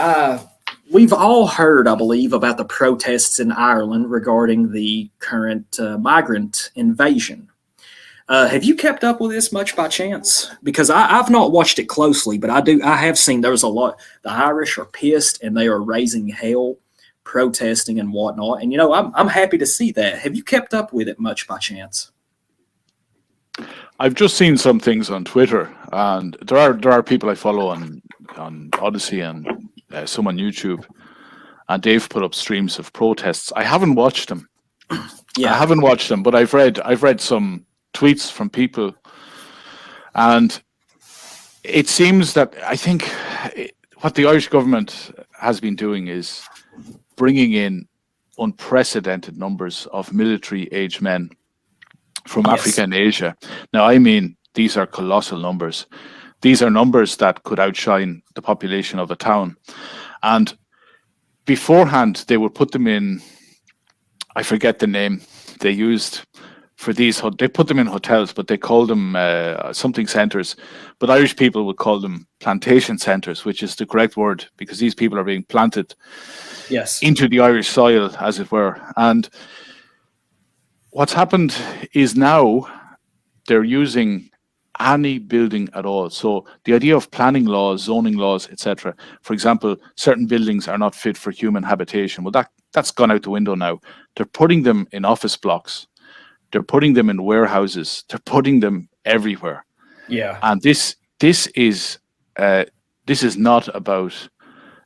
We've all heard, I believe, about the protests in Ireland regarding the current migrant invasion. Have you kept up with this much by chance? Because I've not watched it closely, but I have seen there's a lot. The Irish are pissed and they are raising hell. protesting and whatnot. And, I'm happy to see that. Have you kept up with it much by chance? I've just seen some things on Twitter, and there are people I follow on Odyssey and some on YouTube, and they've put up streams of protests. I haven't watched them. Yeah. I haven't watched them, but I've read some tweets from people, and it seems that what the Irish government has been doing is bringing in unprecedented numbers of military-age men from Africa and Asia. Now, I mean, these are colossal numbers. These are numbers that could outshine the population of a town. And beforehand, they would put them in, I forget the name they used for these. They put them in hotels, but they called them something centres. But Irish people would call them plantation centres, which is the correct word, because these people are being planted into the Irish soil, as it were. And what's happened is now they're using any building at all. So the idea of planning laws, zoning laws, etc. For example, certain buildings are not fit for human habitation. Well, that's gone out the window now. They're putting them in office blocks. They're putting them in warehouses. They're putting them everywhere. Yeah. And this is not about.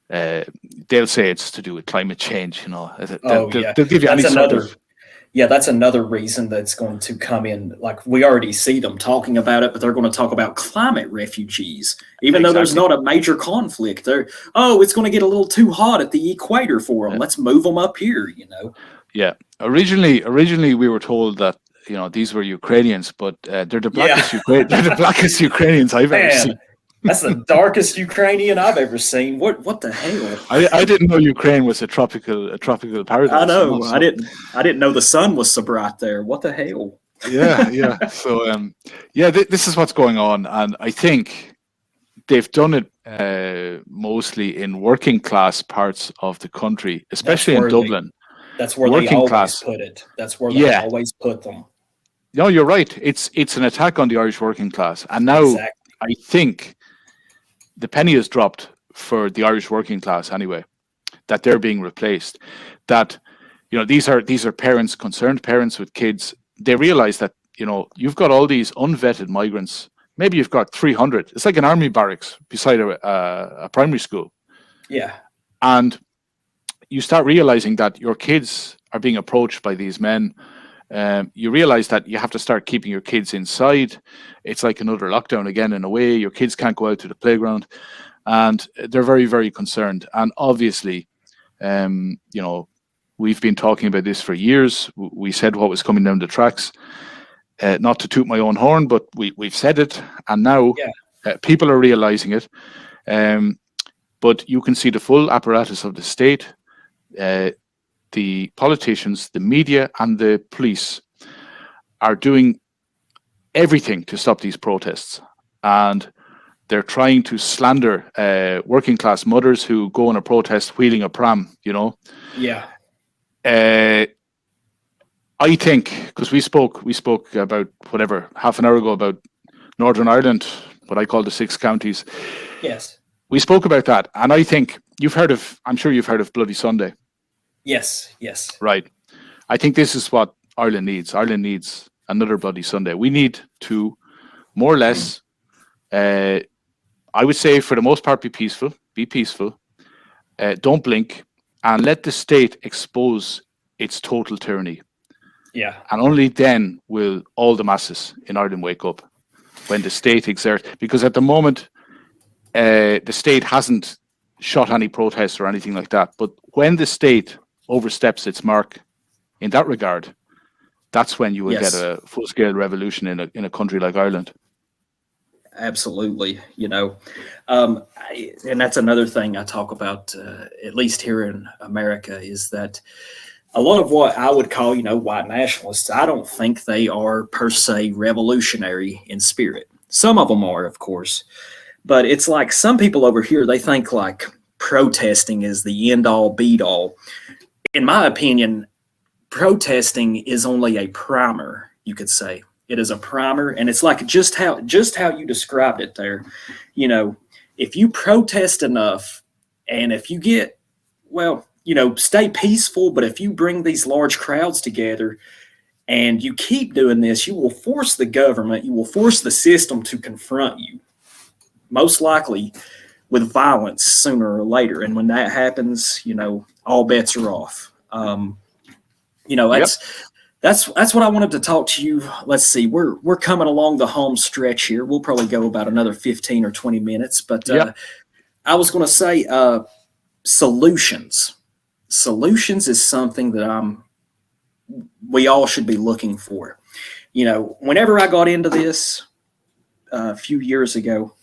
They'll say it's to do with climate change. They'll give you that's another reason that's going to come in. Like, we already see them talking about it, but they're going to talk about climate refugees, even though there's not a major conflict. It's going to get a little too hot at the equator for them. Let's move them up here, Yeah. Originally we were told that, these were Ukrainians, but they're the blackest they're the blackest Ukrainians I've ever seen. That's the darkest Ukrainian I've ever seen. What the hell? I didn't know Ukraine was a tropical paradise. I know. I didn't know the sun was so bright there. What the hell? Yeah. So this is what's going on, and I think they've done it mostly in working class parts of the country, especially in Dublin. That's where they always put it. That's where they always put them. No, you're right. It's an attack on the Irish working class, and now I think the penny has dropped for the Irish working class anyway, that they're being replaced. That, these are parents, concerned parents with kids. They realize that, you've got all these unvetted migrants. Maybe you've got 300. It's like an army barracks beside a primary school. Yeah. And you start realizing that your kids are being approached by these men. You realize that you have to start keeping your kids inside. It's like another lockdown again, in a way. Your kids can't go out to the playground, and they're very, very concerned. And obviously, we've been talking about this for years. We said what was coming down the tracks. Not to toot my own horn, but we've said it, and now people are realizing it. But you can see the full apparatus of the state. The politicians, the media, and the police are doing everything to stop these protests. And they're trying to slander working class mothers who go on a protest wheeling a pram, Yeah. I think, because we spoke about half an hour ago about Northern Ireland, what I call the 6 counties. Yes. We spoke about that. And I think I'm sure you've heard of Bloody Sunday. Yes. Right. I think this is what Ireland needs. Ireland needs another Bloody Sunday. We need to, more or less, I would say for the most part, be peaceful, don't blink, and let the state expose its total tyranny. Yeah. And only then will all the masses in Ireland wake up, when the state exerts. Because at the moment, the state hasn't shot any protests or anything like that. But when the state oversteps its mark in that regard, that's when you will get a full-scale revolution in a country like Ireland. Absolutely, and that's another thing I talk about, at least here in America, is that a lot of what I would call, white nationalists, I don't think they are per se revolutionary in spirit. Some of them are, of course, but it's like some people over here, they think like protesting is the end-all, be-all. In my opinion, protesting is only a primer, you could say. It is a primer, and it's like just how you described it there. If you protest enough, and if you get, stay peaceful. But if you bring these large crowds together and you keep doing this, you will force the government, you will force the system to confront you, most likely with violence sooner or later. And when that happens, all bets are off. Yep. That's what I wanted to talk to you. Let's see, we're coming along the home stretch here. We'll probably go about another 15 or 20 minutes, but Yep. I was going to say solutions. Solutions is something that we all should be looking for. Whenever I got into this a few years ago,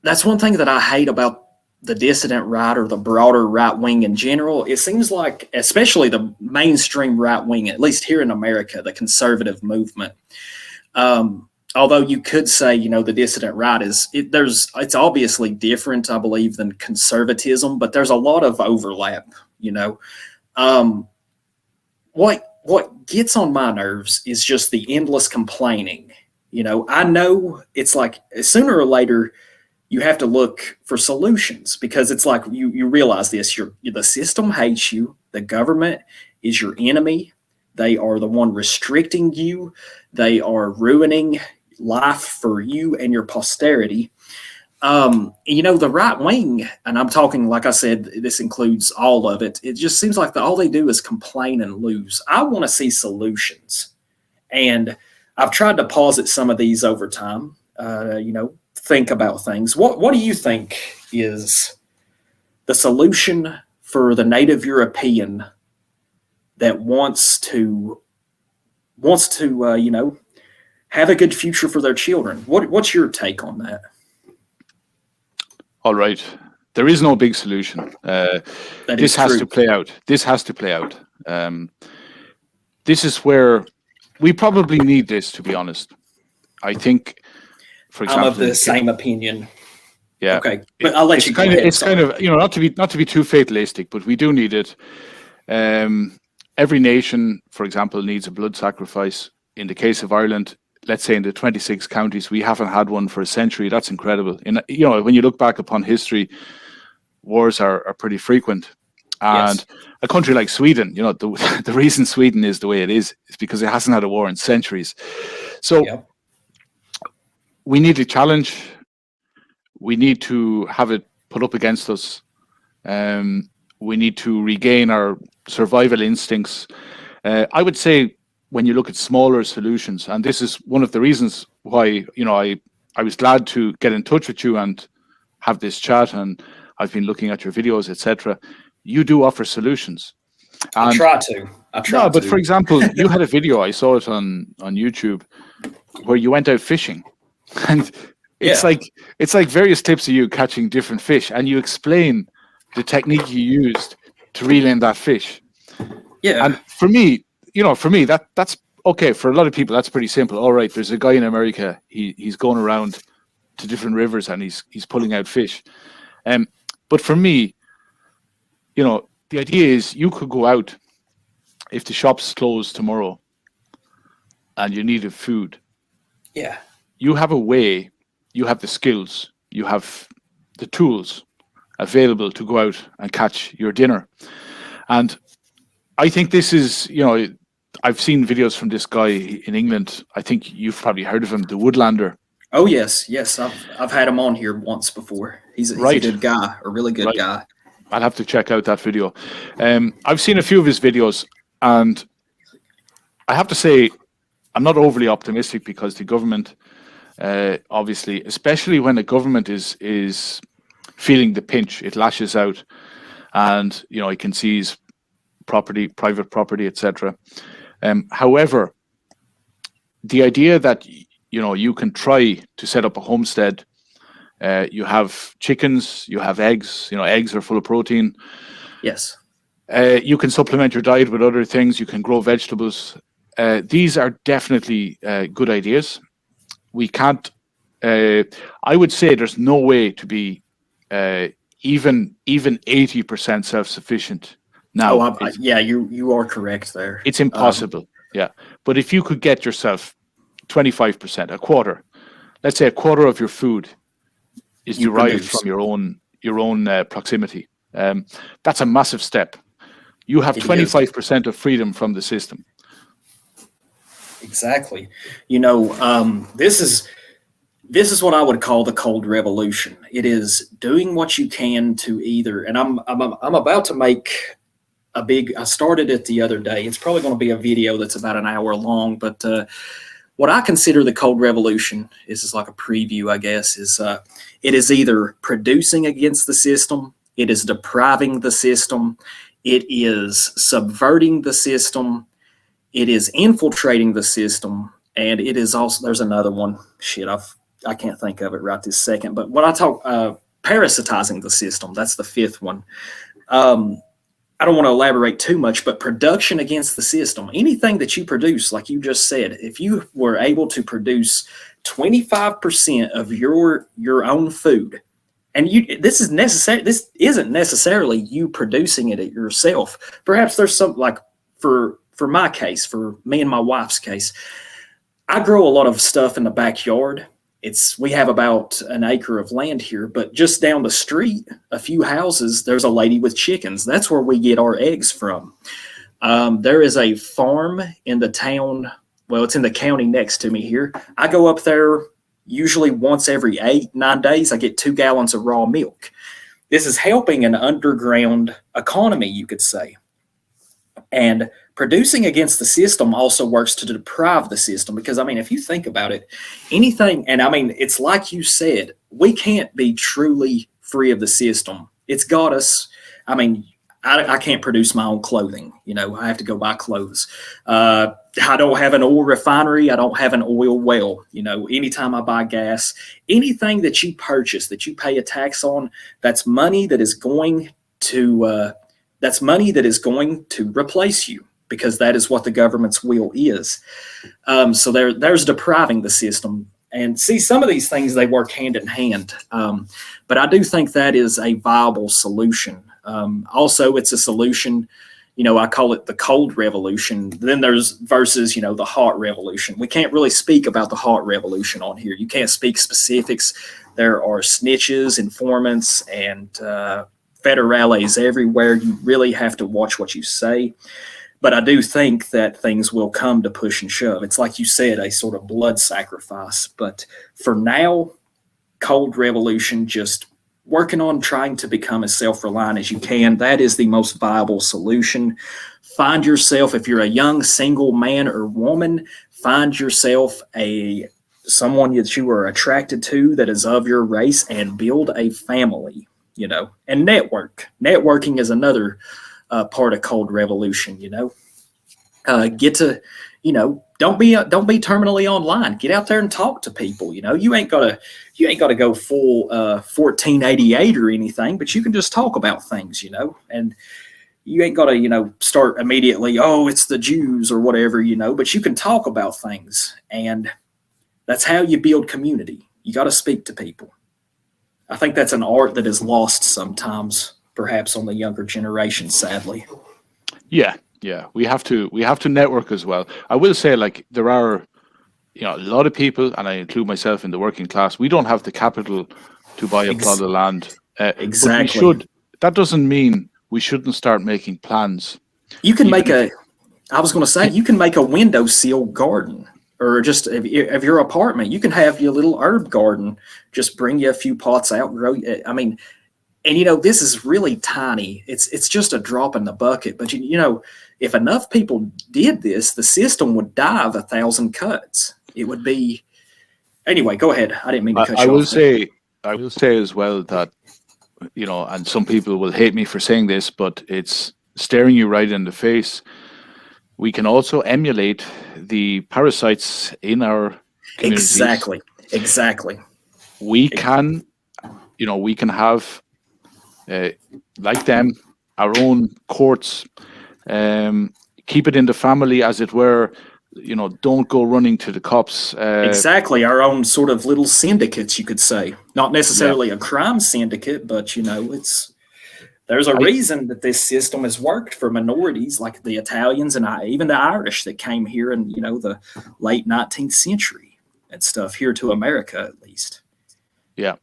that's one thing that I hate about the dissident right or the broader right wing in general. It seems like, especially the mainstream right wing, at least here in America, the conservative movement. Although you could say, the dissident right it's obviously different, I believe, than conservatism, but there's a lot of overlap. What gets on my nerves is just the endless complaining. I know it's like sooner or later you have to look for solutions, because it's like you realize this: the system hates you, the government is your enemy, they are the one restricting you, they are ruining life for you and your posterity. The right wing, and I'm talking, like I said, this includes all of it. It just seems like all they do is complain and lose. I want to see solutions, and I've tried to posit some of these over time. Think about things. What do you think is the solution for the native European that wants to have a good future for their children? What's your take on that? All right. There is no big solution. This has to play out. This has to play out. This is where we probably need this, to be honest. I think, for example, I'm of the same opinion. Yeah. Okay, but I'll let you go ahead. It's kind of, not to be too fatalistic, but we do need it. Every nation, for example, needs a blood sacrifice. In the case of Ireland, let's say in the 26 counties, we haven't had one for a century. That's incredible. When you look back upon history, wars are pretty frequent. And yes, a country like Sweden, the reason Sweden is the way it is because it hasn't had a war in centuries. So yep, we need a challenge. We need to have it put up against us. We need to regain our survival instincts. I would say when you look at smaller solutions, and this is one of the reasons why, I was glad to get in touch with you and have this chat, and I've been looking at your videos, etc. You do offer solutions. And I try to. No, but for example, you had a video, I saw it on YouTube, where you went out fishing, and it's like various clips of you catching different fish, and you explain the technique you used to reel in that fish. Yeah. And for me, that's okay. For a lot of people, that's pretty simple. All right, there's a guy in America. He's going around to different rivers and he's pulling out fish. But for me, the idea is you could go out if the shops close tomorrow and you needed food. Yeah. You have a way, you have the skills, you have the tools available to go out and catch your dinner. And I think this is, I've seen videos from this guy in England. I think you've probably heard of him, the Woodlander. Oh, yes. I've had him on here once before. He's a good guy, a really good guy. I'll have to check out that video. I've seen a few of his videos, and I have to say, I'm not overly optimistic because the government, obviously, especially when the government is feeling the pinch, it lashes out, and it can seize property, private property, etc. However, the idea that you can try to set up a homestead. You have chickens, you have eggs. Eggs are full of protein. Yes. You can supplement your diet with other things. You can grow vegetables. These are definitely good ideas. We can't. I would say there's no way to be even 80% self-sufficient now. Oh, you are correct there. It's impossible. Yeah, but if you could get yourself 25%, a quarter, let's say a quarter of your food is derived from your own proximity. That's a massive step. You have It is. 25% of freedom from the system. Exactly. This is what I would call the cold revolution. It is doing what you can to either, and I'm about to make I started it the other day. It's probably going to be a video that's about an hour long, but what I consider the cold revolution is like a preview, I guess, is it is either producing against the system, it is depriving the system, it is subverting the system, it is infiltrating the system, and it is also, there's another one. Shit, I can't think of it right this second. But when I talk parasitizing the system, that's the fifth one. I don't want to elaborate too much, but production against the system. Anything that you produce, like you just said, if you were able to produce 25% of your own food, and this isn't necessarily you producing it yourself. Perhaps there's some, like for my case, for me and my wife's case, I grow a lot of stuff in the backyard. We have about an acre of land here, but just down the street, a few houses, there's a lady with chickens. That's where we get our eggs from. There is a farm in the town. Well, it's in the county next to me here. I go up there usually once every 8-9 days. I get 2 gallons of raw milk. This is helping an underground economy, you could say. And producing against the system also works to deprive the system, because, I mean, if you think about it, anything, and I mean, it's like you said, we can't be truly free of the system. It's got us. I mean, I can't produce my own clothing. I have to go buy clothes. I don't have an oil refinery. I don't have an oil well. Anytime I buy gas, anything that you purchase that you pay a tax on, that's money that is going to replace you, because that is what the government's will is. So there's depriving the system. And see, some of these things, they work hand in hand. But I do think that is a viable solution. Also, it's a solution, I call it the cold revolution. Then there's versus, the hot revolution. We can't really speak about the hot revolution on here. You can't speak specifics. There are snitches, informants, and federales everywhere. You really have to watch what you say. But I do think that things will come to push and shove. It's like you said, a sort of blood sacrifice. But for now, cold revolution, just working on trying to become as self-reliant as you can. That is the most viable solution. Find yourself, if you're a young single man or woman, find yourself someone that you are attracted to that is of your race, and build a family, and network. Networking is another part of cold revolution. Get to, don't be terminally online. Get out there and talk to people. You ain't gotta go full 1488 or anything, but you can just talk about things. And you ain't gotta start immediately. Oh, it's the Jews or whatever. But you can talk about things, and that's how you build community. You got to speak to people. I think that's an art that is lost sometimes, perhaps on the younger generation, sadly. Yeah. We have to network as well. I will say, like, there are, a lot of people, and I include myself in the working class, we don't have the capital to buy a plot of land. Exactly. But we should. That doesn't mean we shouldn't start making plans. You can make you can make a windowsill garden. Or just if your apartment, you can have your little herb garden. Just bring you a few pots out, grow. I mean, and this is really tiny. It's just a drop in the bucket. But if enough people did this, the system would die of 1,000 cuts. It would be. Anyway, go ahead. I didn't mean to cut you off. I will say as well that and some people will hate me for saying this, but it's staring you right in the face. We can also emulate the parasites in our communities. Exactly. We can, we can have, like them, our own courts. Keep it in the family, as it were. Don't go running to the cops. Exactly, our own sort of little syndicates, you could say. Not necessarily a crime syndicate, but there's a reason that this system has worked for minorities like the Italians and even the Irish that came here in, the late 19th century and stuff, here to America at least. Yeah.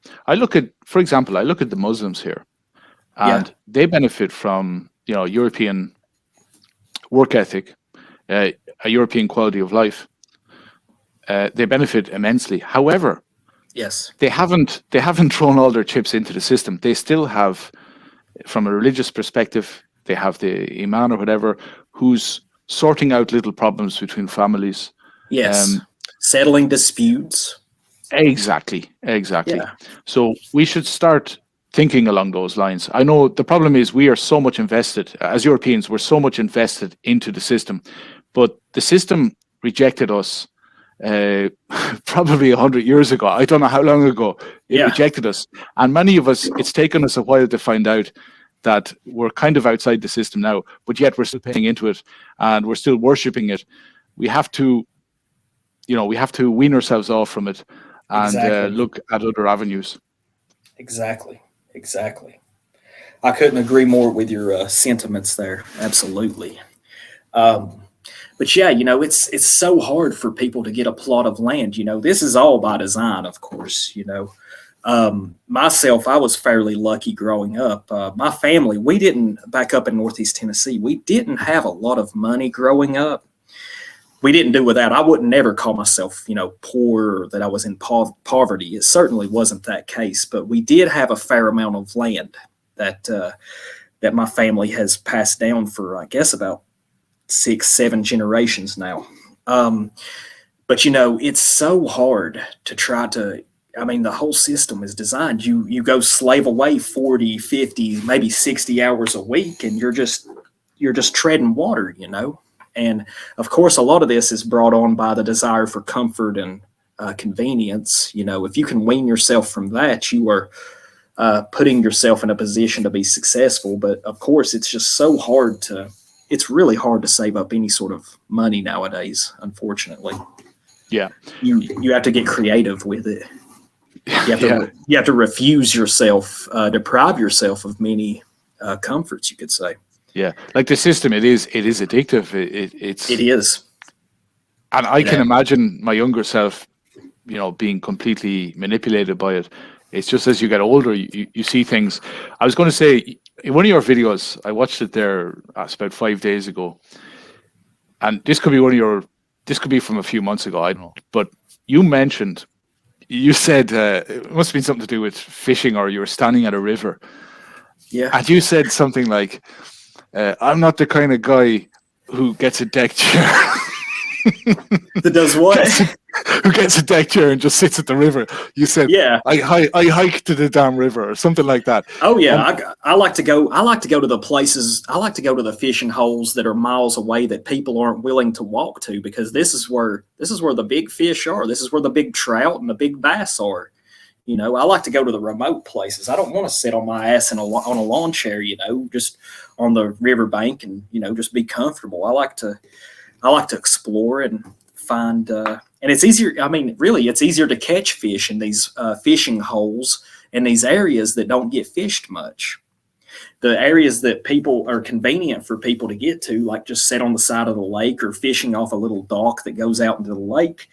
For example, I look at the Muslims here, Yeah. and they benefit from European work ethic, a European quality of life. They benefit immensely. However, Yes. they haven't thrown all their chips into the system. They still have, from a religious perspective, they have the imam or whatever who's sorting out little problems between families. Yes. Settling disputes. Exactly. Yeah. So we should start thinking along those lines. I know the problem is we are so much invested, as Europeans, we're so much invested into the system, but the system rejected us probably 100 years ago. I don't know how long ago it Yeah. rejected us. And many of us, it's taken us a while to find out that we're kind of outside the system now, but yet we're still paying into it and we're still worshipping it. We have to, wean ourselves off from it and Exactly. look at other avenues. Exactly. Exactly. I couldn't agree more with your sentiments there. Absolutely. But yeah, it's so hard for people to get a plot of land. This is all by design, of course. Myself, I was fairly lucky growing up. My family, we didn't, back up in Northeast Tennessee, we didn't have a lot of money growing up. We didn't do without. I wouldn't never call myself, poor or that I was in poverty. It certainly wasn't that case, but we did have a fair amount of land that my family has passed down for, I guess, about 6-7 generations now. But it's so hard to try to. I mean, the whole system is designed. You go slave away 40, 50, maybe 60 hours a week, and you're just treading water, And of course, a lot of this is brought on by the desire for comfort and convenience. If you can wean yourself from that, you are putting yourself in a position to be successful. But of course, it's just so hard it's really hard to save up any sort of money nowadays, unfortunately. Yeah. You have to get creative with it. You have to refuse yourself, deprive yourself of many comforts, you could say. Yeah, like the system, it is addictive. It is. And I can imagine my younger self, being completely manipulated by it. It's just as you get older, you see things. I was going to say, in one of your videos, I watched it there about 5 days ago. And this could be from a few months ago, I don't know. But you said it must have been something to do with fishing, or you were standing at a river. Yeah. And you said something like, I'm not the kind of guy who gets a deck chair. That does what? Who gets a deck chair and just sits at the river. You said, yeah, I hike to the damn river, or something like that. Oh yeah, I like to go. I like to go to the places. I like to go to the fishing holes that are miles away that people aren't willing to walk to, because this is where the big fish are. This is where the big trout and the big bass are. I like to go to the remote places. I don't want to sit on my ass on a lawn chair, just on the riverbank and, just be comfortable. I like to explore and find, and it's easier. I mean, really, it's easier to catch fish in these fishing holes in these areas that don't get fished much. The areas that people are convenient for people to get to, like just sit on the side of the lake or fishing off a little dock that goes out into the lake.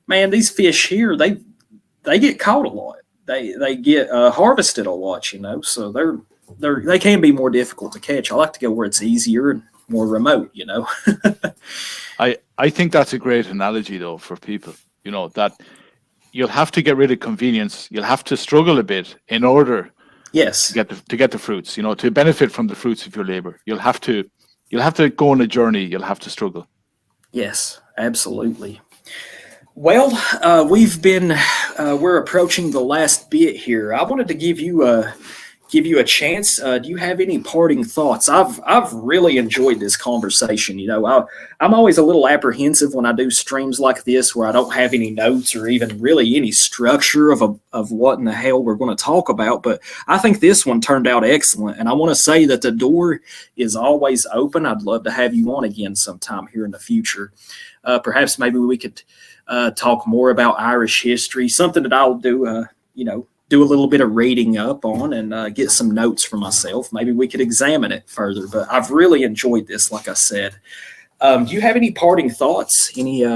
Man, these fish here, they get caught a lot. They get harvested a lot, So they can be more difficult to catch. I like to go where it's easier and more remote, I think that's a great analogy, though, for people. That you'll have to get rid of convenience. You'll have to struggle a bit in order, yes, to get the fruits. To benefit from the fruits of your labor. You'll have to go on a journey. You'll have to struggle. Yes, absolutely. Well, we're approaching the last bit here. I wanted to give you a chance. Do you have any parting thoughts? I've really enjoyed this conversation. I'm always a little apprehensive when I do streams like this, where I don't have any notes or even really any structure of what in the hell we're going to talk about. But I think this one turned out excellent, and I want to say that the door is always open. I'd love to have you on again sometime here in the future. Perhaps maybe we could talk more about Irish history, something that I'll do, do a little bit of reading up on and get some notes for myself. Maybe we could examine it further, but I've really enjoyed this, like I said. Do you have any parting thoughts? Any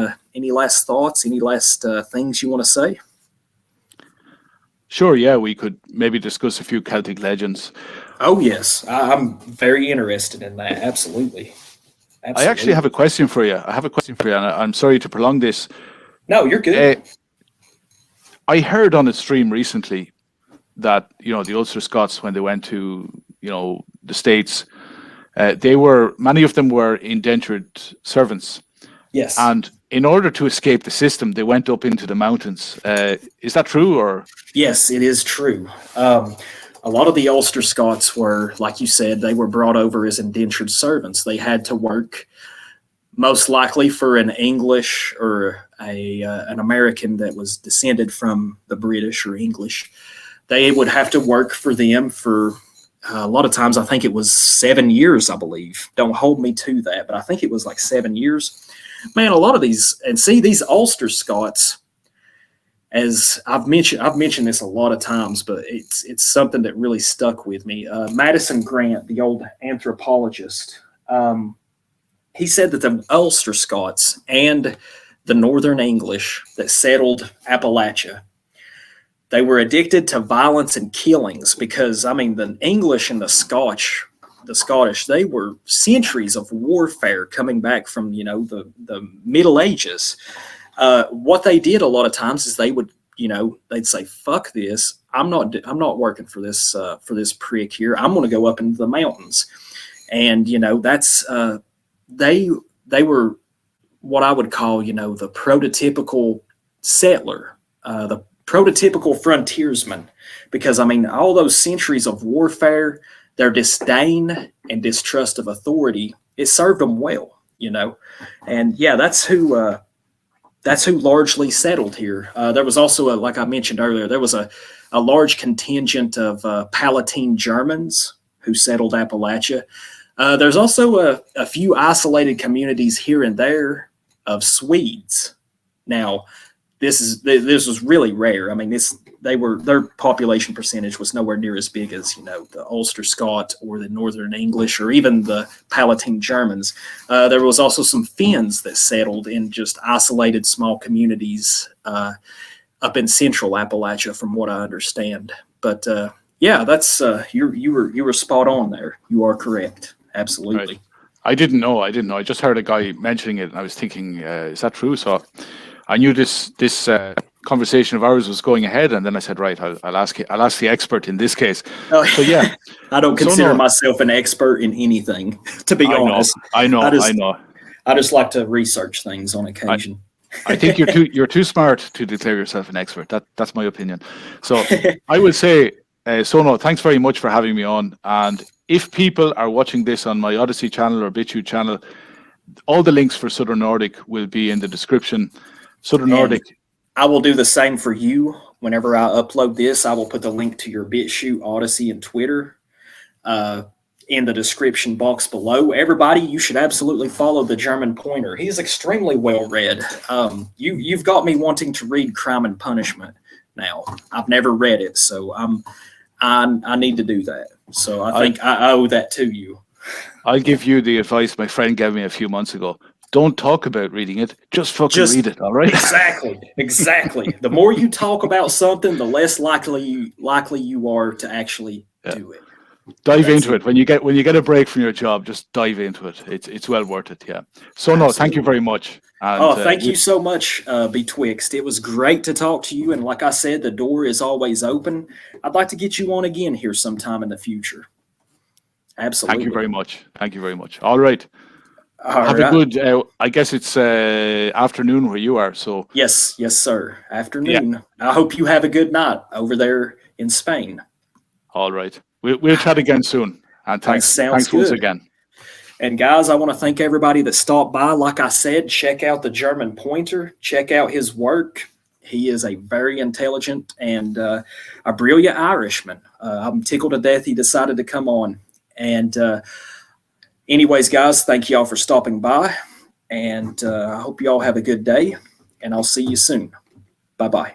last thoughts? Any last things you want to say? Sure, yeah, we could maybe discuss a few Celtic legends. Oh yes, I'm very interested in that. Absolutely, I actually absolutely. have a question for you. I have a question for you, and I'm sorry to prolong this. No, you're good. Uh, I heard on a stream recently that the Ulster Scots, when they went to the States, they were many of them were indentured servants, Yes, and in order to escape the system, they went up into the mountains. Is that true, or? yes, it is true. A lot of the Ulster Scots were, like you said, they were brought over as indentured servants. They had to work most likely for an English or an American that was descended from the British or English. They would have to work for them for a lot of times. I think it was 7 years, I believe. Don't hold me to that, but I think it was like 7 years. Man, a lot of these, and see, these Ulster Scots, as I've mentioned this a lot of times, but it's something that really stuck with me. Madison Grant, the old anthropologist, he said that the Ulster Scots and the Northern English that settled Appalachia, they were addicted to violence and killings because, I mean, the English and the Scottish, they were centuries of warfare coming back from, the Middle Ages. What they did a lot of times is they would, they'd say, "Fuck this! I'm not working for this prick here. I'm going to go up into the mountains," and that's they were what I would call, the prototypical settler, the prototypical frontiersman, because I mean, all those centuries of warfare, their disdain and distrust of authority, it served them well, and yeah, that's who largely settled here. There was also, like I mentioned earlier, there was a large contingent of Palatine Germans who settled Appalachia. There's also a few isolated communities here and there of Swedes. Now, this was really rare. I mean, their population percentage was nowhere near as big as the Ulster Scot or the Northern English or even the Palatine Germans. There was also some Finns that settled in just isolated small communities up in central Appalachia, from what I understand. But yeah, that's you were spot on there. You are correct. Absolutely. Right. I didn't know. I just heard a guy mentioning it, and I was thinking, is that true? So I knew this conversation of ours was going ahead, and then I said, right, I'll ask the expert in this case. Oh, So yeah, I don't consider SoNo, myself an expert in anything, to be I know, honest. I know, I I just know. I just like to research things on I, occasion. I think you're too smart to declare yourself an expert. That's my opinion. So I will say, Sono, thanks very much for having me on. And if people are watching this on my Odyssey channel or BitChute channel, all the links for Southern Nordic will be in the description. Southern And Nordic. I will do the same for you. Whenever I upload this, I will put the link to your BitChute, Odyssey, and Twitter in the description box below. Everybody, you should absolutely follow the German Pointer. He's extremely well read. You've got me wanting to read Crime and Punishment now. I've never read it, so I need to do that. So I think I owe that to you. I'll give you the advice my friend gave me a few months ago. Don't talk about reading it. Just fucking read it, all right? Exactly. The more you talk about something, the less likely you are to actually do it. Dive into it. When you get a break from your job, just dive into it. It's well worth it. Yeah. So no, thank you very much. And, thank you so much, Betwixt. It was great to talk to you, and like I said, the door is always open. I'd like to get you on again here sometime in the future. Absolutely. Thank you very much. Thank you very much. All right. Have right. a good. I guess it's afternoon where you are. So yes, sir. Afternoon. Yeah. I hope you have a good night over there in Spain. All right. We'll chat again soon. And thanks once again. And guys, I want to thank everybody that stopped by. Like I said, check out the German Pointer. Check out his work. He is a very intelligent and a brilliant Irishman. I'm tickled to death he decided to come on. And anyways, guys, thank y'all for stopping by. And I hope y'all have a good day. And I'll see you soon. Bye-bye.